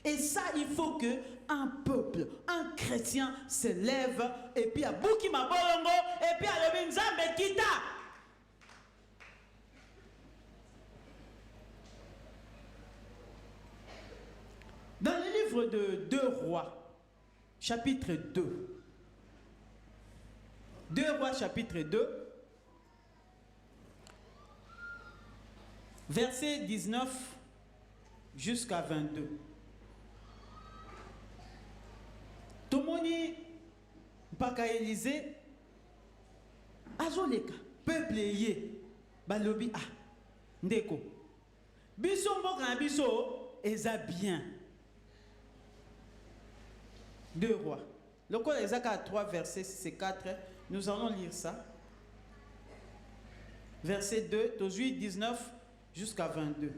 Et ça, il faut que un peuple, un chrétien se lève. Et puis à Bouki Mabolongo. Et puis à Lobinzambe Kita. Dans le livre de 2 Rois, chapitre 2, 2 Rois, chapitre 2, verset 19 jusqu'à 22. Tomoni Mpaka Élysée, Azoleka, peuple yé, balobi ah, ndeko. Biso mboka na biso, eza bien. 2 rois. Le code Ezaka 3, verset 6 et 4, nous allons lire ça. Verset 2, 19 jusqu'à 22.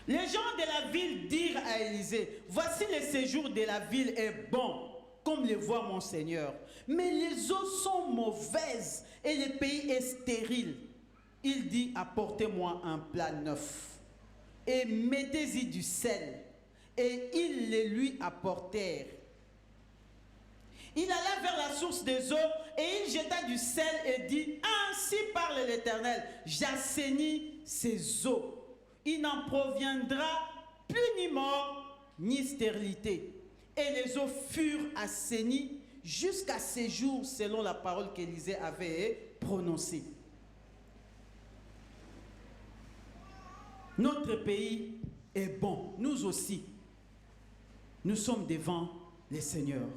Les gens de la ville dirent à Élisée, voici le séjour de la ville est bon, comme le voit mon Seigneur. Mais les eaux sont mauvaises et le pays est stérile. Il dit, apportez-moi un plat neuf et mettez-y du sel. Et ils le lui apportèrent. Il alla vers la source des eaux et il jeta du sel et dit, ainsi parle l'Éternel, j'assainis ces eaux. Il n'en proviendra plus ni mort, ni stérilité. Et les eaux furent assainies jusqu'à ces jours, selon la parole qu'Élisée avait prononcée. Notre pays est bon, nous aussi. Nous sommes devant le Seigneur,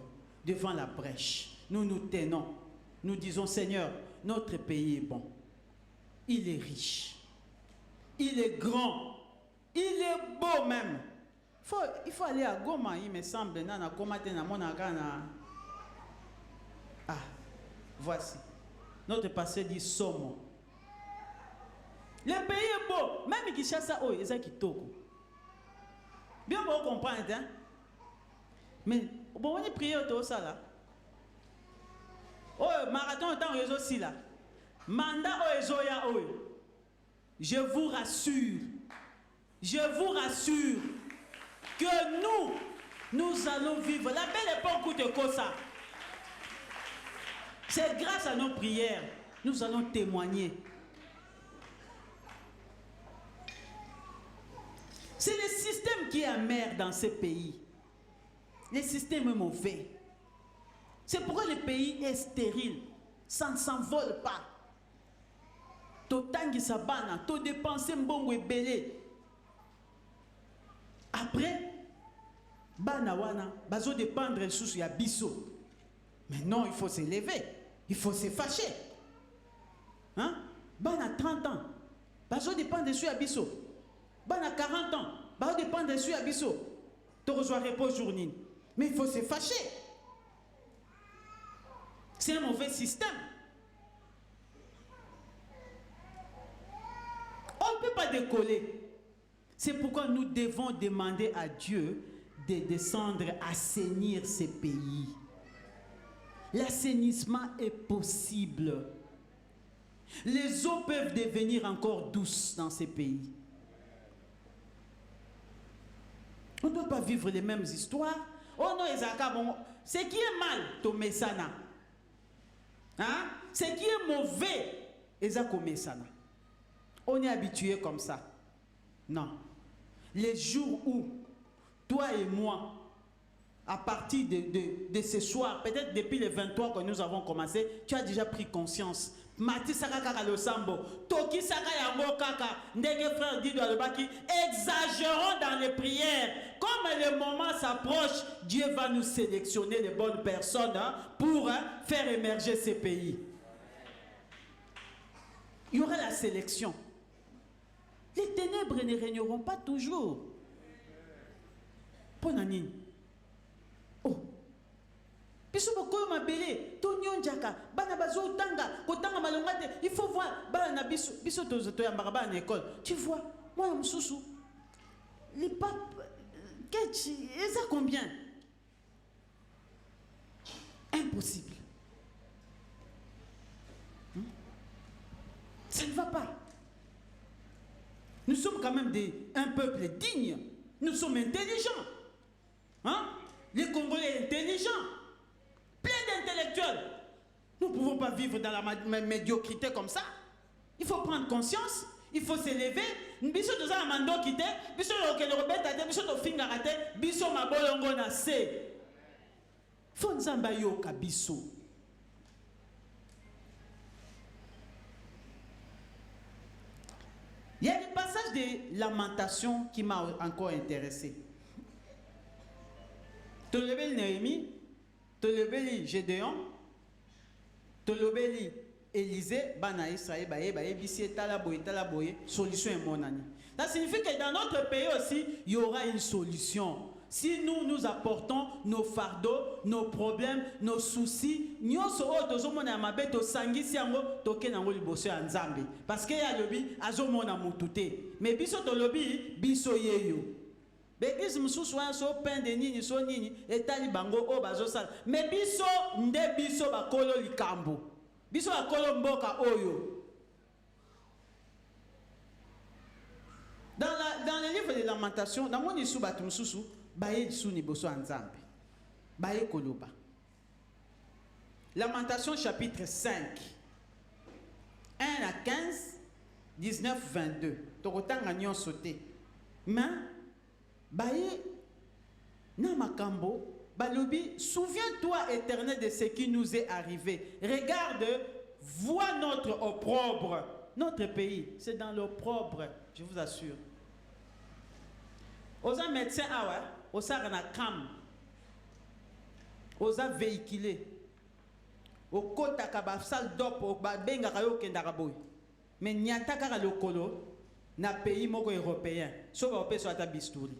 devant la brèche. Nous nous tenons, nous disons, Seigneur, notre pays est bon. Il est riche. Il est grand, il est beau même. Il faut aller à Goma, il me semble. Ah, voici. Notre passé dit Somo. Le pays est beau, même qui chasse ça, oh, il est kitoko. Bien vous comprendre, hein? Mais bon, on est prié au ça là. Oh, marathon temps réseau si là. Mandat oh ezoya oh. Je vous rassure que nous allons vivre la belle époque de Kosa. C'est grâce à nos prières, nous allons témoigner. C'est le système qui est amer dans ce pays. Le système est mauvais. C'est pourquoi le pays est stérile. Ça ne s'envole pas. Totangi sabana, to dépenser mbongo ebele. Après, bana wana, bazo dépendre sous ya biso. Mais non, il faut s'élever. Il faut se fâcher. Hein? Bana 30 ans, bazo dépendre sous ya biso. Bana 40 ans, bazo dépendre sous ya biso. To reçoit repos journée. Mais il faut se fâcher. C'est un mauvais système. On ne peut pas décoller. C'est pourquoi nous devons demander à Dieu de descendre, assainir ces pays. L'assainissement est possible. Les eaux peuvent devenir encore douces dans ces pays. On ne doit pas vivre les mêmes histoires. Oh non, Ezaka, bon, ce qui est mal, Tomesana. Hein? Ce qui est mauvais, Ezako Mesana. On est habitué comme ça. Non. Les jours où, toi et moi, à partir de ce soir, peut-être depuis le 23 que nous avons commencé, tu as déjà pris conscience. Mati Saka Kaka le Sambo, Toki Saka Yango Kaka, Ndege frère Dido Alobaki, exagérons dans les prières. Comme le moment s'approche, Dieu va nous sélectionner les bonnes personnes pour faire émerger ces pays. Il y aura la sélection. Les ténèbres ne régneront pas toujours. Ponanine. Oh. Biso boko mabele, tonyon jaka, bana bazo tanga, kotanga malongate, il faut voir bana biso tozoto ya mbaka na école. Tu vois, moi msusu. Les papes ketchi, et ça combien? Impossible. Ça ne va pas. Nous sommes quand même un peuple digne. Nous sommes intelligents. Hein? Les Congolais intelligents. Plein d'intellectuels. Nous ne pouvons pas vivre dans la médiocrité comme ça. Il faut prendre conscience. Il faut s'élever. Biso to za mando kité, biso lo ke le robeta te, biso to finga raté, biso mabolongo na se. Faut nzamba yo ka biso. passage de Lamentation qui m'a encore intéressé. Tolobeli Néhémie, Tolobeli Gédéon, Tolobeli Élisée, Bana Israël, Talaboye, solution est mon année. Ça signifie que dans notre pays aussi, il y aura une solution. Si nous apportons nos fardeaux, nos problèmes, nos soucis, parce qu'il y a le bi, azomona mutute. Mais biso to lobi, biso yeyo. Békis msusuwa so pein de nini so nini etali bango o bazosala. Mais biso nde biso bakolo likambo. Biso bakolo mboka oyo. Dans le livre de Lamentation, dans mon isu batumsusu, baye suni boso anzambe. Baye koloba. Lamentation chapitre 5. 1 à 15, 19, 22. Tokotanga nyon sauté. Mais baye na makambo balobi, souviens-toi éternel de ce qui nous est arrivé. Regarde, vois notre opprobre. Notre pays, c'est dans l'opprobre, je vous assure. Osa médecin awa, osa rana kam. Osa véhiculé. Okota kabasal dopo ba benga kayo kendaka boy. Mais nyata kaka lokolo na pays moko européen. So ba opeso ata bisturi.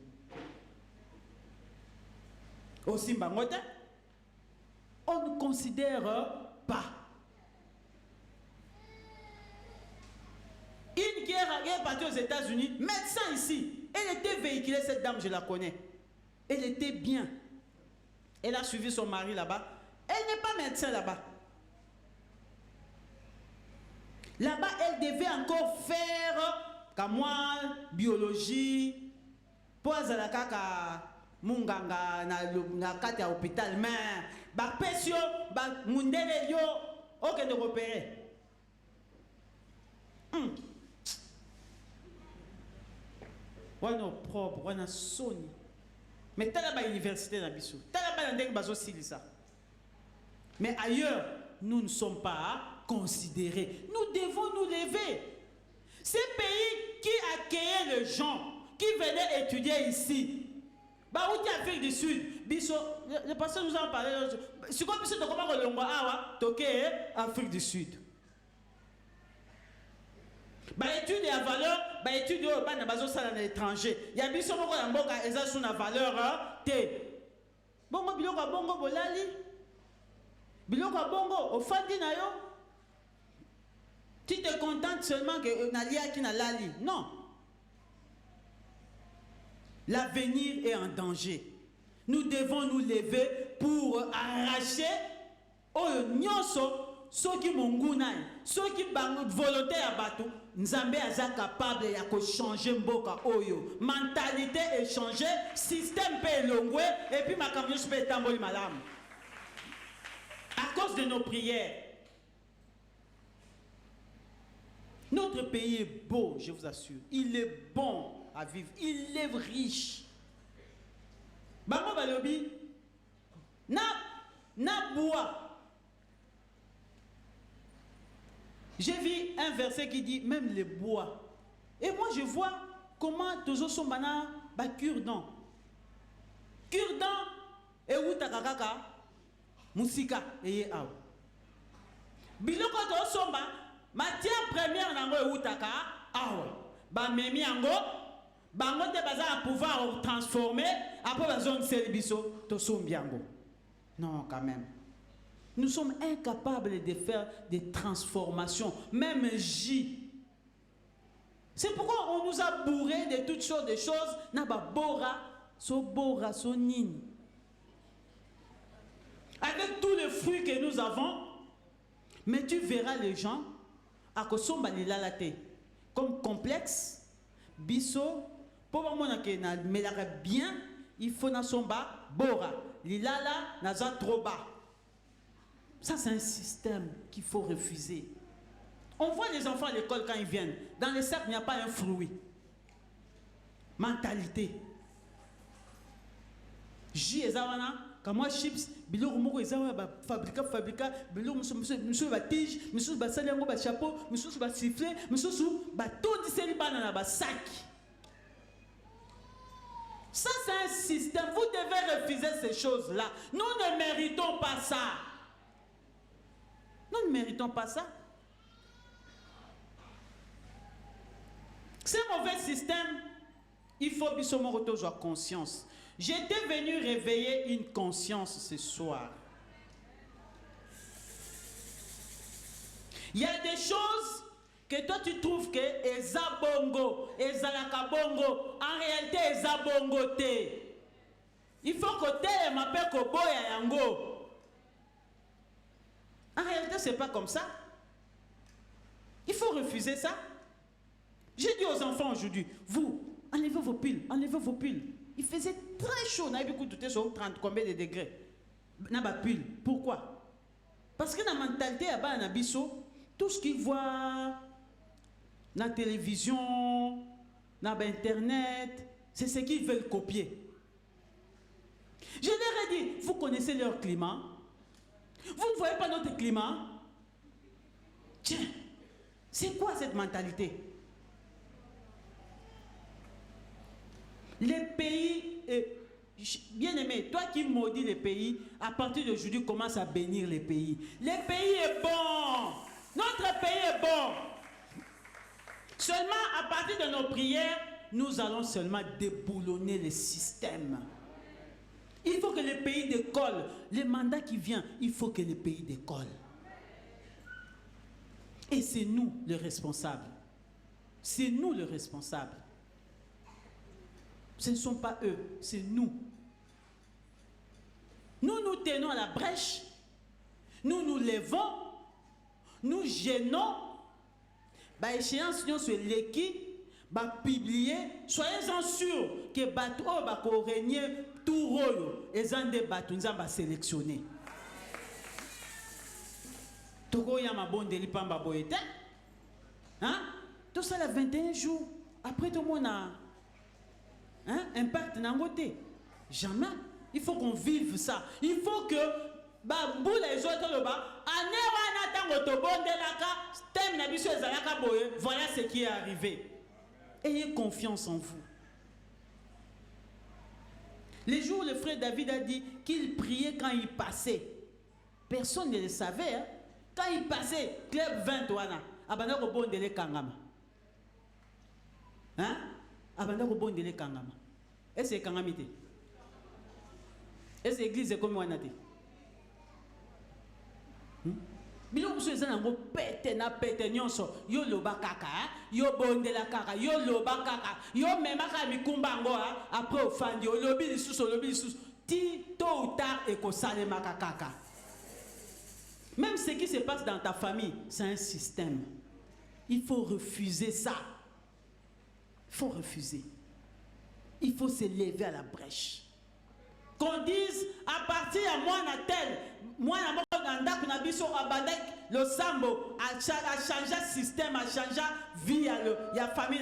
Aussi bangote, on ne considère pas. Une guerre est partie aux États-Unis, médecin ici. Elle était véhiculée, cette dame, je la connais. Elle était bien. Elle a suivi son mari là-bas. Elle n'est pas médecin là-bas. Là-bas, elle devait encore faire comme moi, biologie, pour la kaka munganga na kati ya hôpital, mais ba pesio ba mundele yo ok de repérer. Wana propre, wana soni. Mais t'as là-bas université na biso. T'as là-bas ndenge bazo silisa. Mais ailleurs, nous ne sommes pas considérés. Nous devons nous lever. Ces pays qui accueillaient les gens qui venaient étudier ici. Bah où t'es Afrique du Sud, biso, le pasteur nous en parlait. C'est quoi biso de comment on longwa awa, toke Afrique du Sud. Bah étude à valeur, bah étude au bas na bazo sala na étranger. Ya biso moko ya mboka eza sous na valeur te. Bongo biloko bongo bolali. Biloko bongo ofandi na yo. Tu te contentes seulement que na lia ki na lali. Non. L'avenir est en danger. Nous devons nous lever pour arracher au nyonso ceux qui monguna, ceux qui sont volontaires à bateau. Nzambe aza capable ya ko changer mboka oyo. Mentalité est changée, système peut longwe et puis ma camion peut tamboli malam. À cause de nos prières. Notre pays est beau, je vous assure. Il est bon à vivre. Il est riche. Bango balobi na bois. J'ai vu un verset qui dit même les bois. Et moi je vois comment toujours sont bana ba cure-dent. Cure-dent et utakakaka musika eye aw. Biloko to somba matière première nango e utaka aw. Ba memi ango bango te baza pouvoir transformer après la zone servicio to sombiango. Non quand même. Nous sommes incapables de faire des transformations, même J. C'est pourquoi on nous a bourré de toutes sortes de choses. Naba bora, so nini. Avec tous les fruits que nous avons, mais tu verras les gens à kosomba lilalate comme complexe, biso, pour moi que na melaka bien, il faut na somba bora, lilala naza trop bas. Ça, c'est un système qu'il faut refuser. On voit les enfants à l'école quand ils viennent. Dans les sacs, il n'y a pas un fruit. Mentalité. J. Ezawana, comme moi chips, biloko moko ezama ba fabrica, biloko monsieur ba tige, monsieur ba saliango ba chapeau, monsieur ba sifflet, monsieur ba tout diseli banana ba sac. Ça c'est un système, vous devez refuser ces choses-là. Nous ne méritons pas ça. Nous ne méritons pas ça. Ce mauvais système, il faut que nous avoir conscience. J'étais venu réveiller une conscience ce soir. Il y a des choses que toi tu trouves que eza bongo, ezalaka bongo, en réalité eza bongo te. Il faut que tu m'appelles Koboya Yango. En réalité, c'est pas comme ça. Il faut refuser ça. J'ai dit aux enfants aujourd'hui, vous, enlevez vos piles, enlevez vos piles. Il faisait très chaud, on avait beaucoup de thé sur 30 combien de degrés. N'a pas pile. Pourquoi? Parce que dans la mentalité, tout ce qu'ils voient dans la télévision, dans Internet, c'est ce qu'ils veulent copier. Je leur ai dit, vous connaissez leur climat? Vous ne voyez pas notre climat? Tiens, c'est quoi cette mentalité? Les pays, bien aimé, toi qui maudis les pays, à partir d'aujourd'hui, commence à bénir les pays. Les pays est bon. Notre pays est bon. Seulement, à partir de nos prières, nous allons seulement déboulonner les systèmes. Il faut que les pays décollent. Les mandats qui viennent, il faut que les pays décollent. Et c'est nous les responsables. C'est nous les responsables. Ce ne sont pas eux, c'est nous. Nous nous tenons à la brèche, nous nous levons, nous gênons. Bah échéance nous sur l'équipe, bah publier, soyez-en sûrs que bateau va régner tout rôle et en des bateaux nous va sélectionner. Togo yama bon deli pamba boyete. Hein? Tout ça là 21 jours après tout le monde a impact nangote. Jamais. Il faut qu'on vive ça. Il faut que les autres voilà ce qui est arrivé. Ayez confiance en vous. Les jours où le frère David a dit qu'il priait quand il passait. Personne ne le savait. Hein? Quand il passait, club 20 wana, abanda ko bondele kangama. Hein? Abanda ko bondele kangama. Est-ce que kangamite? Est-ce que l'église est comme wana te? Bilo kuso nango pete na pete nyonso yo loba kaka yo bondela kaka yo loba kaka yo memaka mikumba ngo après ofandi yo lobi lisusu ti tôt ou tard ekosalema kaka. Même ce qui se passe dans ta famille, c'est un système. Il faut refuser ça. Il faut refuser. Il faut se lever à la brèche. Qu'on dise, à partir de moi, le sambo a changé le système, a changé la vie, il y a famille,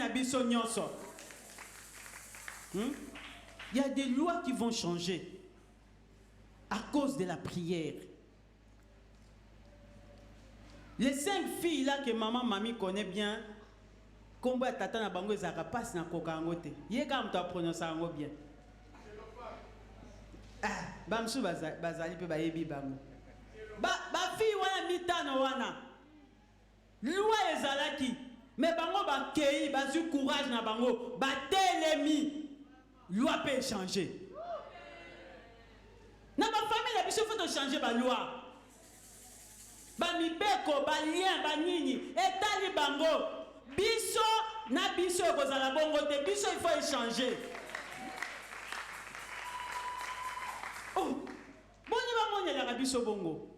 il y a des lois qui vont changer à cause de la prière. Les 5 filles là que maman, mamie connaît bien, comme tata na bango ezaka passe na kokangote. Yeka mto prononcer ngo bien. Ah, bamsu bazali pe bayebi bango. Ba fille wana mitano wana. Loi ezalaki, mais bango ba kei, bazu courage na bango, ba telemi. Loi peut changer. Na ba famille la biso faut changer ba loi. Bamibeko, balien, banini, etali bango. Biso, na biso kozala bongo te, biso il faut échanger. Oh, boni ba moni la biso bongo.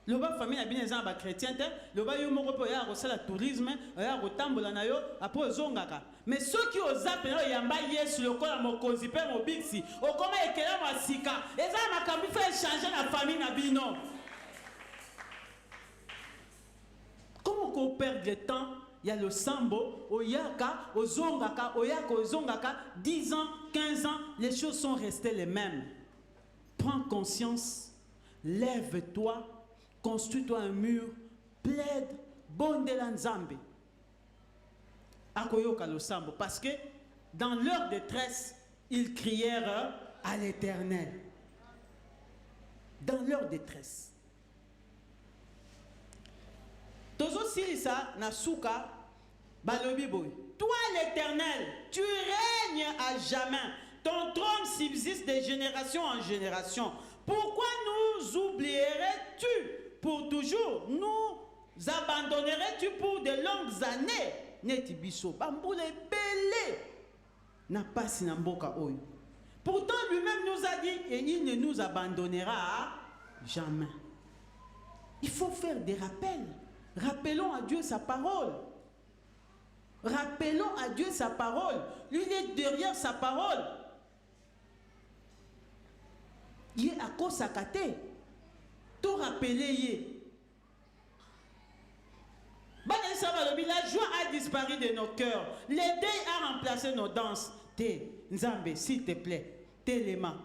Le bas famille na bien ba chrétien te, le bas yo moko po ya kosala tourisme, ya kotambola na yo après ozongaka. Mais ceux qui ozape na yamba Yesu lokola mokonzi pe mobiksi, okoma ekela masika, eza makambi faut échanger la famille na bino. Comment qu'on perd le temps? Il y a le sambo, oyaka, ozongaka, oyaka, ozongaka, 10 ans, 15 ans, les choses sont restées les mêmes. prends conscience, lève-toi, construis-toi un mur, plaide, bondela nzambe. Akoyoka losambo, parce que dans leur détresse, ils crièrent à l'Éternel. Dans leur détresse. Tozo silisa nasuka balobi boy. Toi l'Éternel, tu règnes à jamais. Ton trône subsiste de génération en génération. Pourquoi nous oublierais-tu pour toujours? Nous abandonnerais-tu pour de longues années? Neti biso bamboule belé na pasi na mboka oyo. Pourtant lui-même nous a dit et il ne nous abandonnera jamais. Il faut faire des rappels. Rappelons à Dieu sa parole. Rappelons à Dieu sa parole. Lui il est derrière sa parole. Il est à cause à côté. Tout rappeler. La joie a disparu de nos cœurs. Le deuil a remplacé nos danses. Nzambe, s'il te plaît, téléma.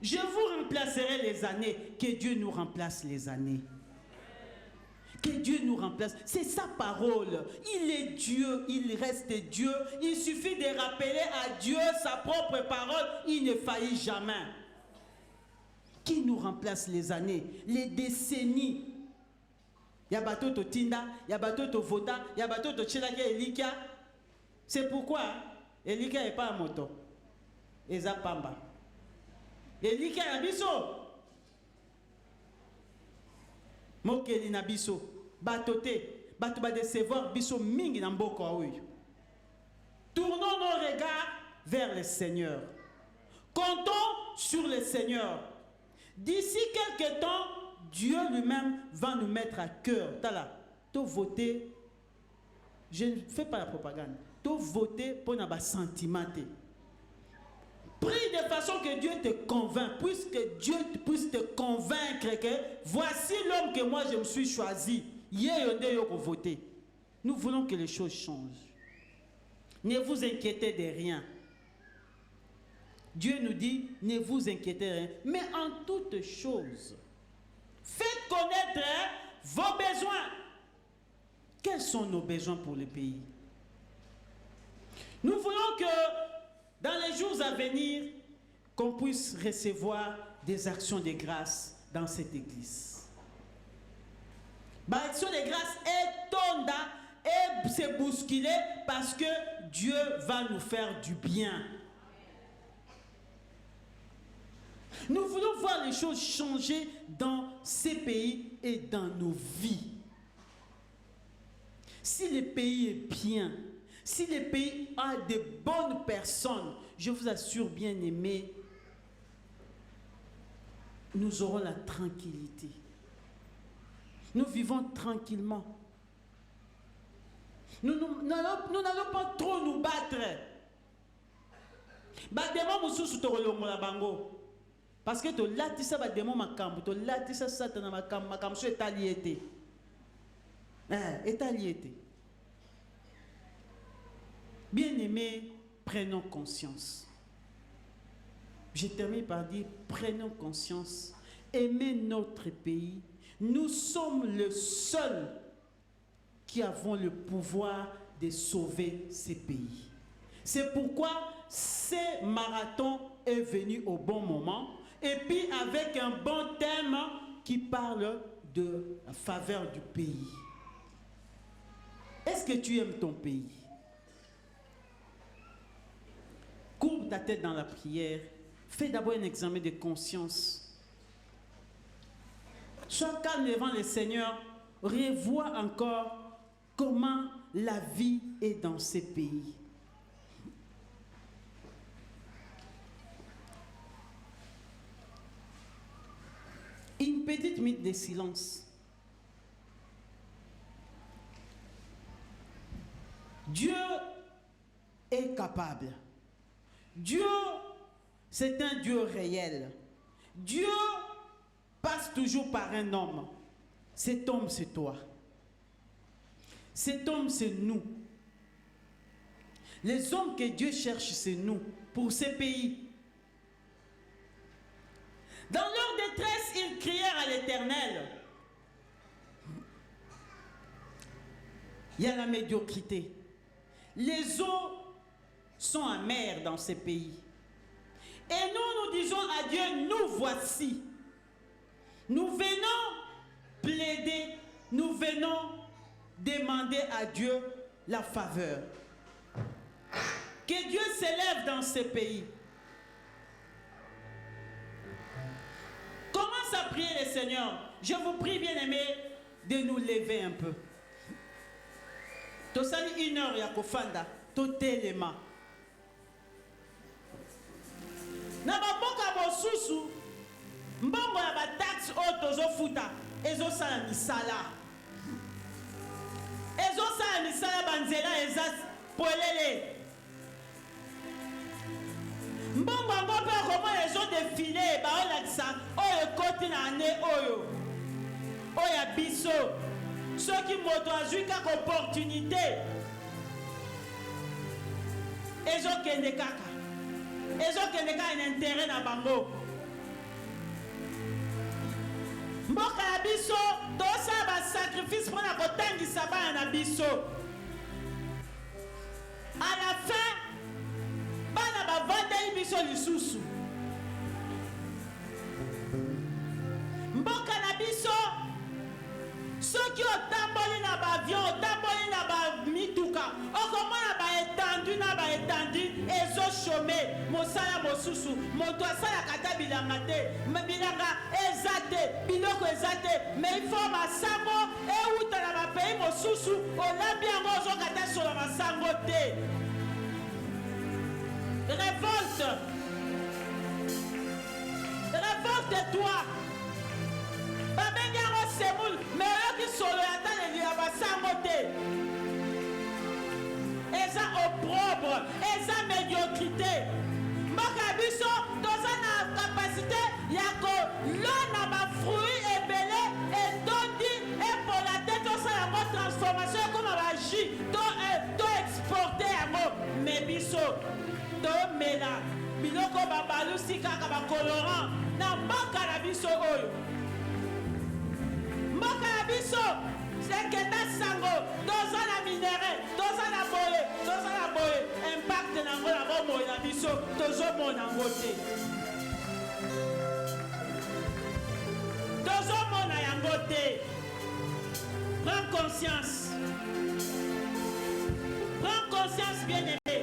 Je vous remplacerai les années. Que Dieu nous remplace les années. Que Dieu nous remplace. C'est sa parole. Il est Dieu, il reste Dieu. Il suffit de rappeler à Dieu sa propre parole. Il ne faillit jamais. Qui nous remplace les années, les décennies? Yabato to tinda, yabato to vota, yabato to chelake Elikia. C'est pourquoi Elikia n'est pas un moto. Eza pamba. Elikia nabiso. Mokeli nabiso. Batote. Bato ba décevoir biso mingi na mboko aoyo. Tournons nos regards vers le Seigneur. Comptons sur le Seigneur. D'ici quelques temps, Dieu lui-même va nous mettre à cœur. Tala, to voter, je ne fais pas la propagande. To voter pour nos sentiments. Prie de façon que Dieu te convainc, puisque Dieu puisse te convaincre que voici l'homme que moi je me suis choisi. Voter. Nous voulons que les choses changent. Ne vous inquiétez de rien. Dieu nous dit, ne vous inquiétez de rien, mais en toutes choses, faites connaître vos besoins. Quels sont nos besoins pour le pays? Nous voulons que dans les jours à venir, qu'on puisse recevoir des actions de grâce dans cette église. L'action de grâce est tonda et se bousculer parce que Dieu va nous faire du bien. Nous voulons voir les choses changer dans ces pays et dans nos vies. Si le pays est bien, si le pays a de bonnes personnes, je vous assure, bien aimés, nous aurons la tranquillité. Nous vivons tranquillement. Nous n'allons pas trop nous battre. Parce que tu latissa ba démon makambo, tu latissa satana makambo so etaliété. Etaliété. Bien-aimés, prenons conscience. Je termine par dire, prenons conscience. Aimez notre pays. Nous sommes le seul qui avons le pouvoir de sauver ces pays. C'est pourquoi ce marathon est venu au bon moment. Et puis avec un bon thème qui parle de la faveur du pays. Est-ce que tu aimes ton pays? Courbe ta tête dans la prière. Fais d'abord un examen de conscience. Sois calme devant le Seigneur. Revois encore comment la vie est dans ces pays. Une petite minute de silence. Dieu est capable. Dieu, c'est un Dieu réel. Dieu passe toujours par un homme. Cet homme, c'est toi. Cet homme, c'est nous. Les hommes que Dieu cherche, c'est nous, pour ces pays. Dans leur détresse, ils crièrent à l'Éternel. Il y a la médiocrité. Les eaux sont amères dans ces pays. Et nous disons à Dieu, nous voici. Nous venons plaider, nous venons demander à Dieu la faveur. Que Dieu s'élève dans ces pays. Commence à prier le Seigneur. Je vous prie, bien-aimés, de nous lever un peu. Tosali 1 heure ya kofanda, totelema. Na baboka bosusu, mbongo ya ba taxe o tozo futa, ezo sala misala. Ezo sala misala banzela eza polele. Mbongo yango mpe komo ezo defile baolakisa oyo ekoti na ane oyo. Oyo ya biso. Ceux qui moto azui kaka opportunité. Ezo kende kaka. Ezo kende kaka un intérêt na bango. Mboka ya biso tosala ba sacrifice mpona kotangisa bana na biso. À la fin, bana bavandeli biso lisusu. Mboka na biso soki otamboli na baavion, otamboli na bamituka, okomona baetendu na baetendu ezochome mosala mosusu. Moto asalaka ata bilanga te, bilanga eza te, biloko eza te, mais il faut masango euta na bapei mosusu, olambi yango ozokata solo masango te. Révolte. Révolte-toi. Babengi yango semoule, mais oyoki solo ya taleli ya basango te. Eza opprobre, eza médiocrité. Mboka biso toza na capacité ya kolona bafruit ebele etondi epola te tosala yango transformation ekoma bajus to exporte yango. Mais biso tomela biloko babalusi kaka bacolorant na mboka na biso oyo. Mboka na biso seketa sango toza na minere, toza na boye impact nango na bomoi na biso tozomona yango te. Tozomona yango te. Prends conscience. Prends conscience, bien-aimé.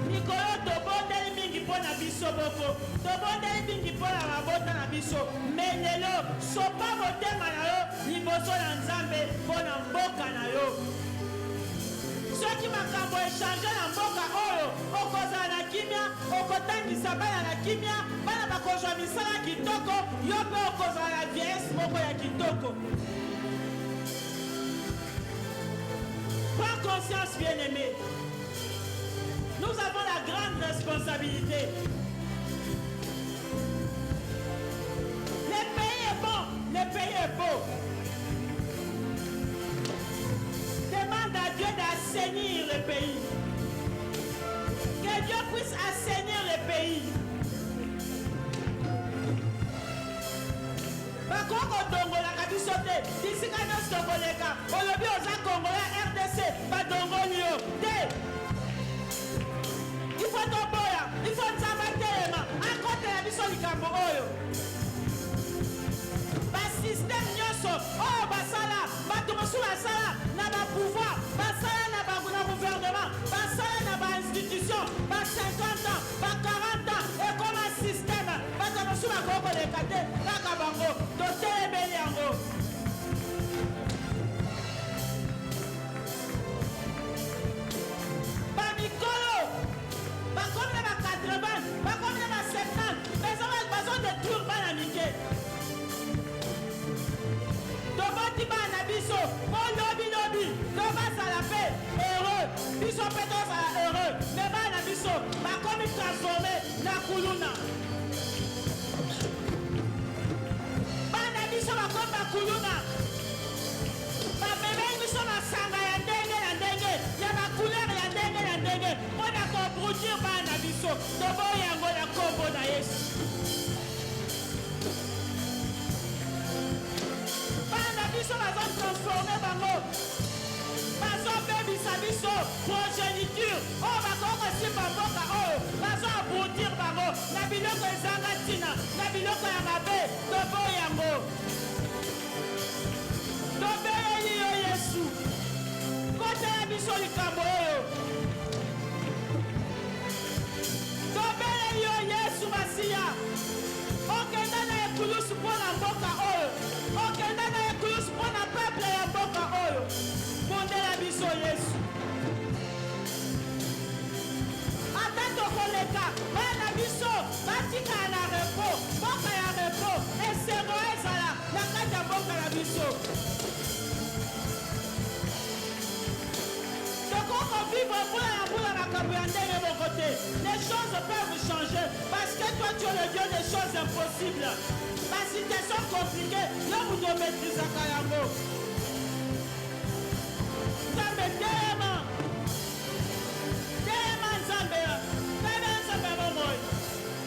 Nikolo tobondeli mingi mpona biso boko, tobondeli mingi mpona mabota na biso, mais lelo sopa motema na yo liboso na Nzambe mpona mboka na yo. Soki makambo echange na mboka oyo, okozala na kimia, okotangisa bana na kimia, bana bakozwa misala kitoko, yo mpe okozala na vieillesse moko ya kitoko. Prends conscience, bien-aimé. Nous avons la grande responsabilité. Le pays est bon, le pays est beau. Demande à Dieu d'assainir le pays. Que Dieu puisse assainir le pays. Bakoko dongola kabiso te, bisika nyonso tokoleka, olobi oza Kongola RDC, badongoli yo te. Il faut tomboya, il faut nzamba telema, akote ya biso likambo oyo. Ba système nyonso, oyo basala, bato mosu basala na ba pouvoir, basala na ba gouvernement, basala na ba institution, ba 50 ans, ba 40 ans, et comme un système, bato mosu bakoko lekate, kaka bango, totelemeli yango. Biso peto za heureux, mais bana biso bakomi transformé na kuluna. Bana biso bakomi kuluna. Babebe biso masanga ya ndenge na ndenge, ya ba couleur ya ndenge na ndenge. Pona ko produire bana biso, tobo yango na kombo na Yesu. biso progéniture oyo bakoki kosimba mboka oyo bazoabrutir bango na biloko ezanga ntina na biloko ya mabe toboyi yango tobeyeli yo yesu kotela biso likambo oyo tobeyeli yo yesu masiya okenda na ekulusu mpo na mboka oyo okenda na ekulusu mpo na peple ya mboka oyo bondela biso yesu ata tokoleka bana biso batikala na repo mboka ya repo esengo ezala na kati ya mboka na biso tokoko vivre mbula ya mbula makambo ya ndenge moko te les choses peuvent changer parce que toi tu es le Dieu des choses impossibles ma situation compliquée yo mutu ometrisaka yango nzambe telema telema nzambe tebe nzambe ya bomoi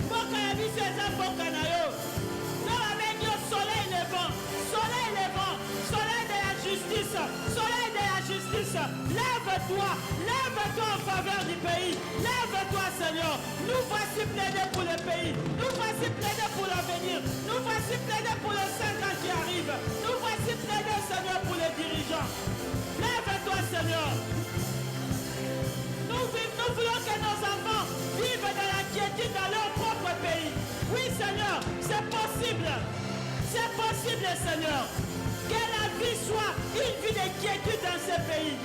mboka ya biso eza mboka na yo no bamengi yo soleil levant soleil levant soleil de la justice soleil de la justice lève-toi en faveur du pays lève-toi Seigneur nous voici plaidés pour le pays nous voici plaidés pour l'avenir nous voici plaidés pour les 5 ans qui arrivent nous voici plaidés Seigneur pour les dirigeants lève-toi Seigneur nous voulons que nos enfants vivent dans la quiétude dans leur propre pays oui Seigneur c'est possible Seigneur que la vie soit une vie de quiétude dans ce pays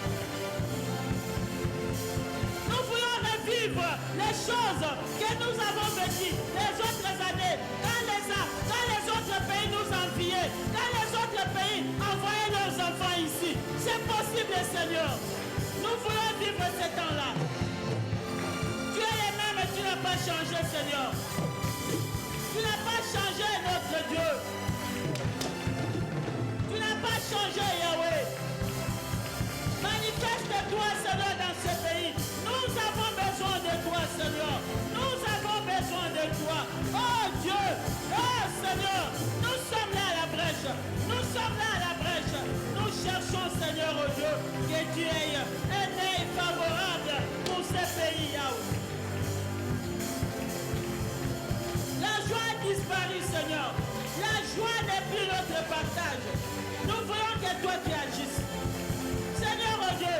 nous voulons revivre les choses que nous avons vécues les autres années quand les autres pays nous enviaient quand les autres pays envoyaient leurs enfants ici c'est possible Seigneur nous voulons vivre ce temps-là tu es le même et tu n'as pas changé Seigneur tu n'as pas changé notre Dieu tu n'as pas changé Yahweh manifeste-toi Seigneur dans ce pays nous avons besoin de toi Seigneur nous avons besoin de toi oh Dieu oh Seigneur nous sommes là à la brèche nous sommes là à la brèche nous cherchons Seigneur oh Dieu que tu aies un œil favorable pour ce pays Yahweh la joie a disparu Seigneur la joie n'est plus notre partage nous voulons que toi tu agisses Seigneur oh Dieu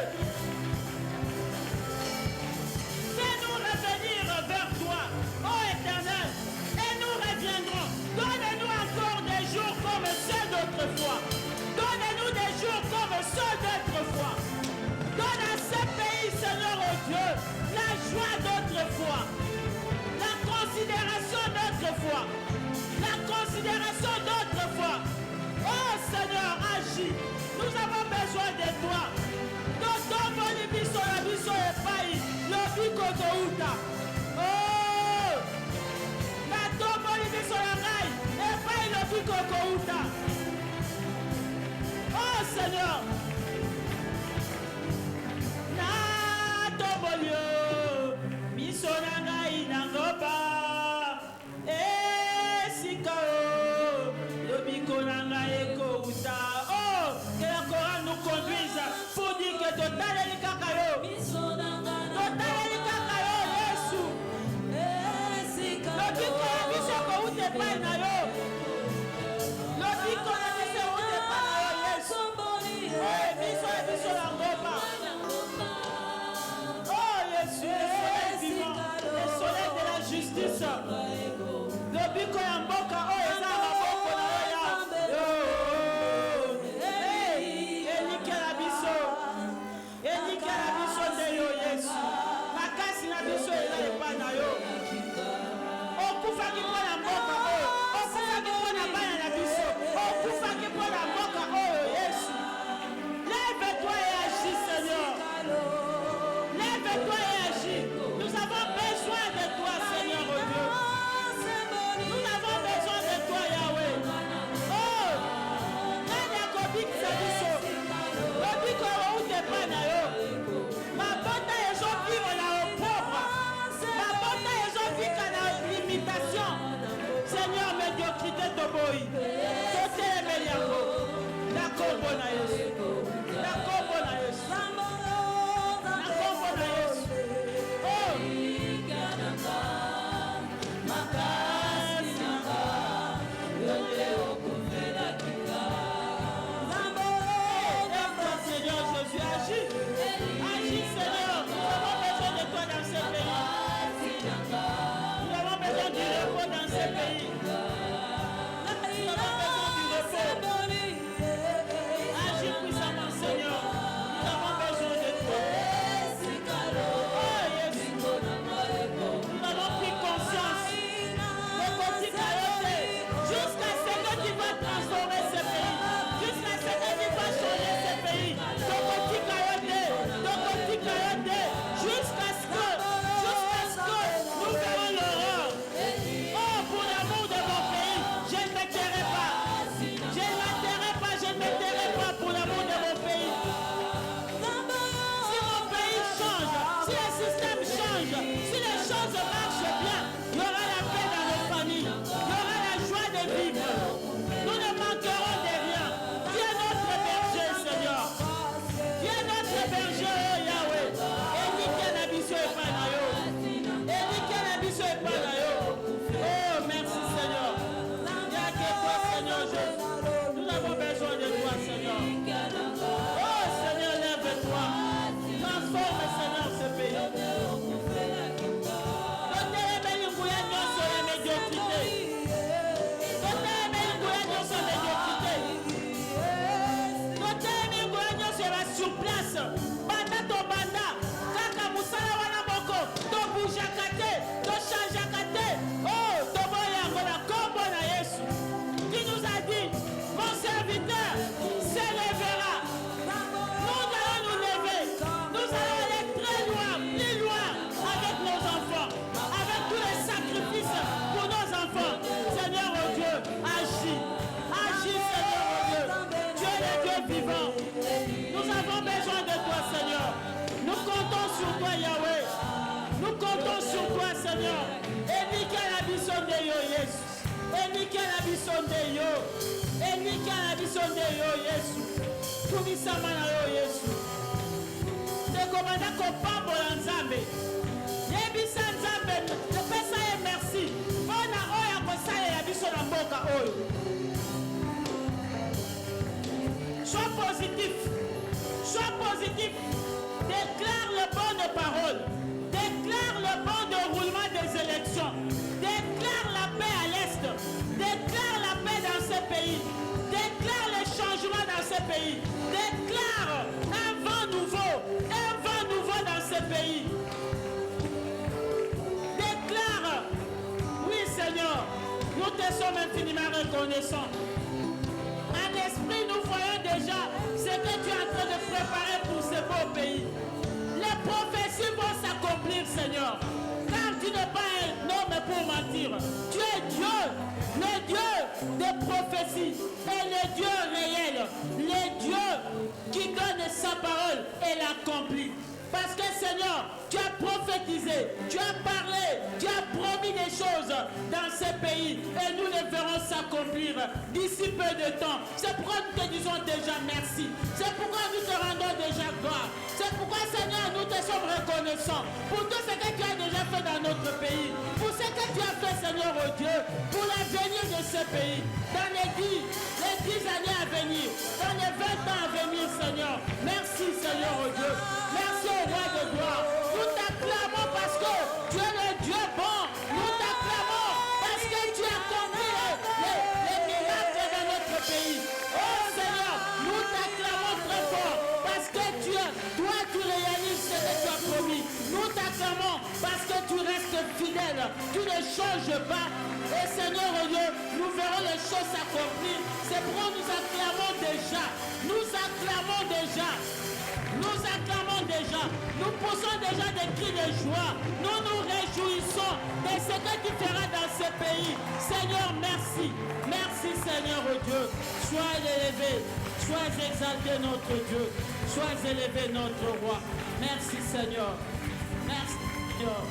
fais-nous revenir vers toi oh Éternel et nous reviendrons donne-nous encore des jours comme ceux d'autrefois donne-nous des jours comme ceux d'autrefois donne à ce pays Seigneur oh Dieu la joie d'autrefois la considération d'autrefois la considération d'autrefois oh Seigneur agis nous avons besoin de toi totomboli biso na biso epai lobi kokouta oh natomboli biso na ngai epai lobi kokouta oh Seigneur natomboli yo biso na ngai na ngoba esika o lobiko na ngai ekouta oh que la Coran nous conduise pour dire que totaleli kaka yo totaleli kaka yo Yesu lobiko na biso ekouta epai na yo lobiko na biso ekouta epai na yo Yesu vivant. Nous avons besoin de toi, Seigneur. Nous comptons sur toi, Yahweh. Nous comptons sur toi, Seigneur. Et nickel la bison de yo, Yesu. Et nickel la bison de yo. Et nickel la bison de yo, Yesu. Tumisama na yo, Yesu. Te komanda ko pambola Nzambe. Yebisa Nzambe. Je pesa ye merci. Bona oya kosala ya biso na mboka oyo. Sois positif. Sois positif. Déclare le bon de parole. Déclare le bon déroulement des élections. Déclare la paix à l'Est. Déclare la paix dans ce pays. Déclare les changements dans ce pays. Déclare un vent nouveau. Un vent nouveau dans ce pays. Déclare. Oui, Seigneur. Nous te sommes infiniment reconnaissants. En esprit, nous voyons déjà ce que tu es en train de préparer pour ce beau pays. Les prophéties vont s'accomplir, Seigneur. Car tu n'es pas un homme pour mentir. Tu es Dieu, le Dieu des prophéties et le Dieu réel. Le Dieu qui donne sa parole et l'accomplit. Parce que Seigneur, tu as prophétisé, tu as parlé, tu as promis des choses dans ce pays et nous les verrons s'accomplir d'ici peu de temps. C'est pourquoi nous te disons déjà merci. C'est pourquoi nous te rendons déjà gloire. C'est pourquoi Seigneur, nous te sommes reconnaissants pour tout ce que tu as déjà fait dans notre pays. Pour ce que tu as fait, Seigneur, oh Dieu, pour l'avenir de ce pays. Dans les 10 années à venir, dans les 20 ans à venir, Seigneur. Merci, Seigneur, oh Dieu. Merci au roi de gloire. Nous t'acclamons parce que tu es le Dieu bon. Nous t'acclamons parce que tu as accompli les miracles dans notre pays. Oh Seigneur, nous t'acclamons très fort parce que toi tu réalises ce que tu as promis. Nous t'acclamons parce que tu restes fidèle. Tu ne changes pas. Et Seigneur, oh Dieu, nous verrons les choses s'accomplir. C'est pourquoi nous acclamons déjà. Nous acclamons déjà. Nous acclamons déjà, nous poussons déjà des cris de joie, nous nous réjouissons de ce que tu feras dans ce pays. Seigneur, merci. Merci Seigneur, oh Dieu. Sois élevé, sois exalté notre Dieu, sois élevé notre roi. Merci Seigneur. Merci Seigneur.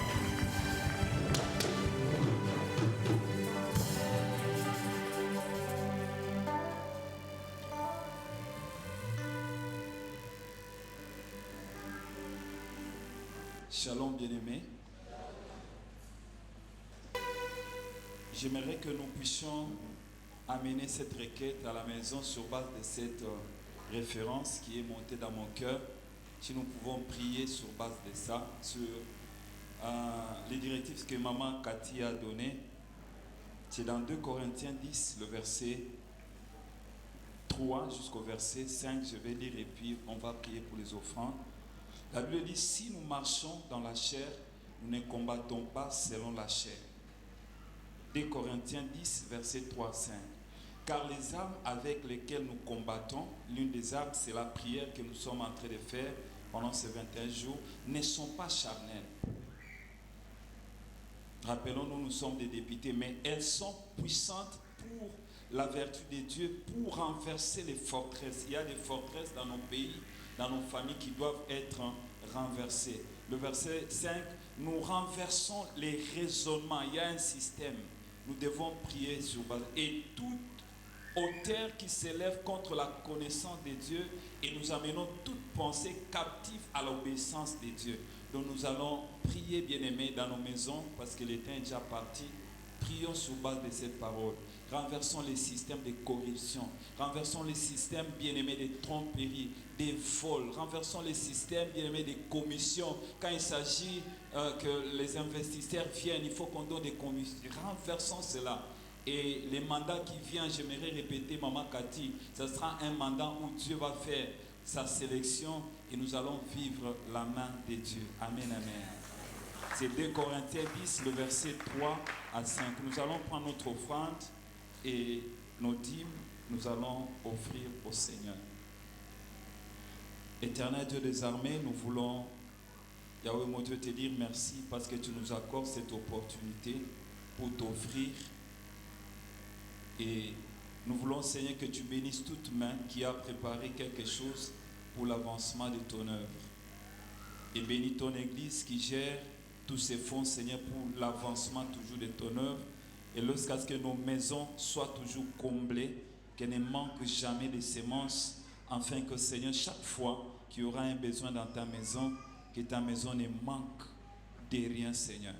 Shalom bien-aimés. J'aimerais que nous puissions amener cette requête à la maison sur base de cette référence qui est montée dans mon cœur. Si nous pouvons prier sur base de ça, sur les directives que maman Cathy a données. C'est dans 2 Corinthiens 10, le verset 3 jusqu'au verset 5. Je vais lire et puis on va prier pour les offrandes. La Bible dit, si nous marchons dans la chair, nous ne combattons pas selon la chair. 2 Corinthiens 10, verset 3-5. Car les armes avec lesquelles nous combattons, l'une des armes, c'est la prière que nous sommes en train de faire pendant ces 21 jours, ne sont pas charnelles. Rappelons-nous, nous sommes des députés, mais elles sont puissantes pour la vertu de Dieu, pour renverser les forteresses. Il y a des forteresses dans nos pays, dans nos familles qui doivent être renversées. Le verset 5, nous renversons les raisonnements. Il y a un système. Nous devons prier sur base. Et toute hauteur qui s'élève contre la connaissance de Dieu, et nous amenons toute pensée captive à l'obéissance de Dieu. Donc nous allons prier, bien-aimés, dans nos maisons, parce que le temps est déjà parti. Prions sur base de cette parole. Renversons les systèmes de corruption. Renversons les systèmes, bien-aimés, de tromperie, des vols. Renversons les systèmes, bien-aimés, des commissions. Quand il s'agit que les investisseurs viennent, il faut qu'on donne des commissions. Renversons cela. Et les mandats qui viennent, j'aimerais répéter, Maman Cathy, ce sera un mandat où Dieu va faire sa sélection et nous allons vivre la main de Dieu. Amen, amen. C'est 2 Corinthiens 10, le verset 3 à 5. Nous allons prendre notre offrande et nos dîmes, nous allons offrir au Seigneur. Éternel Dieu des armées, nous voulons, Yahweh mon Dieu, te dire merci parce que tu nous accordes cette opportunité pour t'offrir et Nous voulons, Seigneur, que tu bénisses toute main qui a préparé quelque chose pour l'avancement de ton œuvre. Et bénis ton Église qui gère tous ces fonds, Seigneur, pour l'avancement toujours de ton œuvre. Et lorsqu'à ce que nos maisons soient toujours comblées, qu'elles ne manquent jamais de semences, afin que, Seigneur, chaque fois qu'il y aura un besoin dans ta maison, que ta maison ne manque de rien, Seigneur.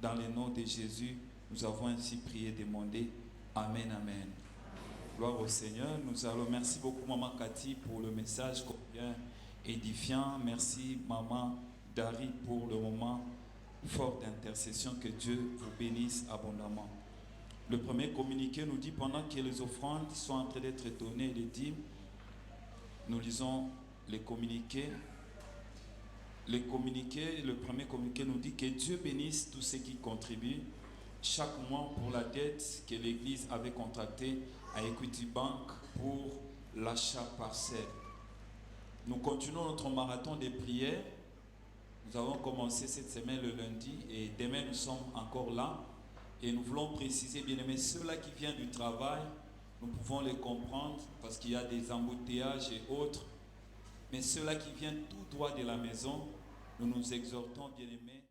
Dans le nom de Jésus, nous avons ainsi prié et demandé. Amen, amen. Gloire au Seigneur. Nous allons. Merci beaucoup, Maman Cathy, pour le message combien édifiant. Merci, Maman Dari, pour le moment fort d'intercession. Que Dieu vous bénisse abondamment. Le premier communiqué nous dit, pendant que les offrandes sont en train d'être données et les dîmes, nous lisons les communiqués. Le premier communiqué nous dit que Dieu bénisse tous ceux qui contribuent chaque mois pour la dette que l'Église avait contractée à Equity Bank pour l'achat partiel. Nous continuons notre marathon de prières. Nous avons commencé cette semaine le lundi et demain nous sommes encore là. Et nous voulons préciser, bien aimés, ceux-là qui viennent du travail, nous pouvons les comprendre parce qu'il y a des embouteillages et autres. Mais ceux-là qui viennent tout droit de la maison, nous nous exhortons, bien aimés,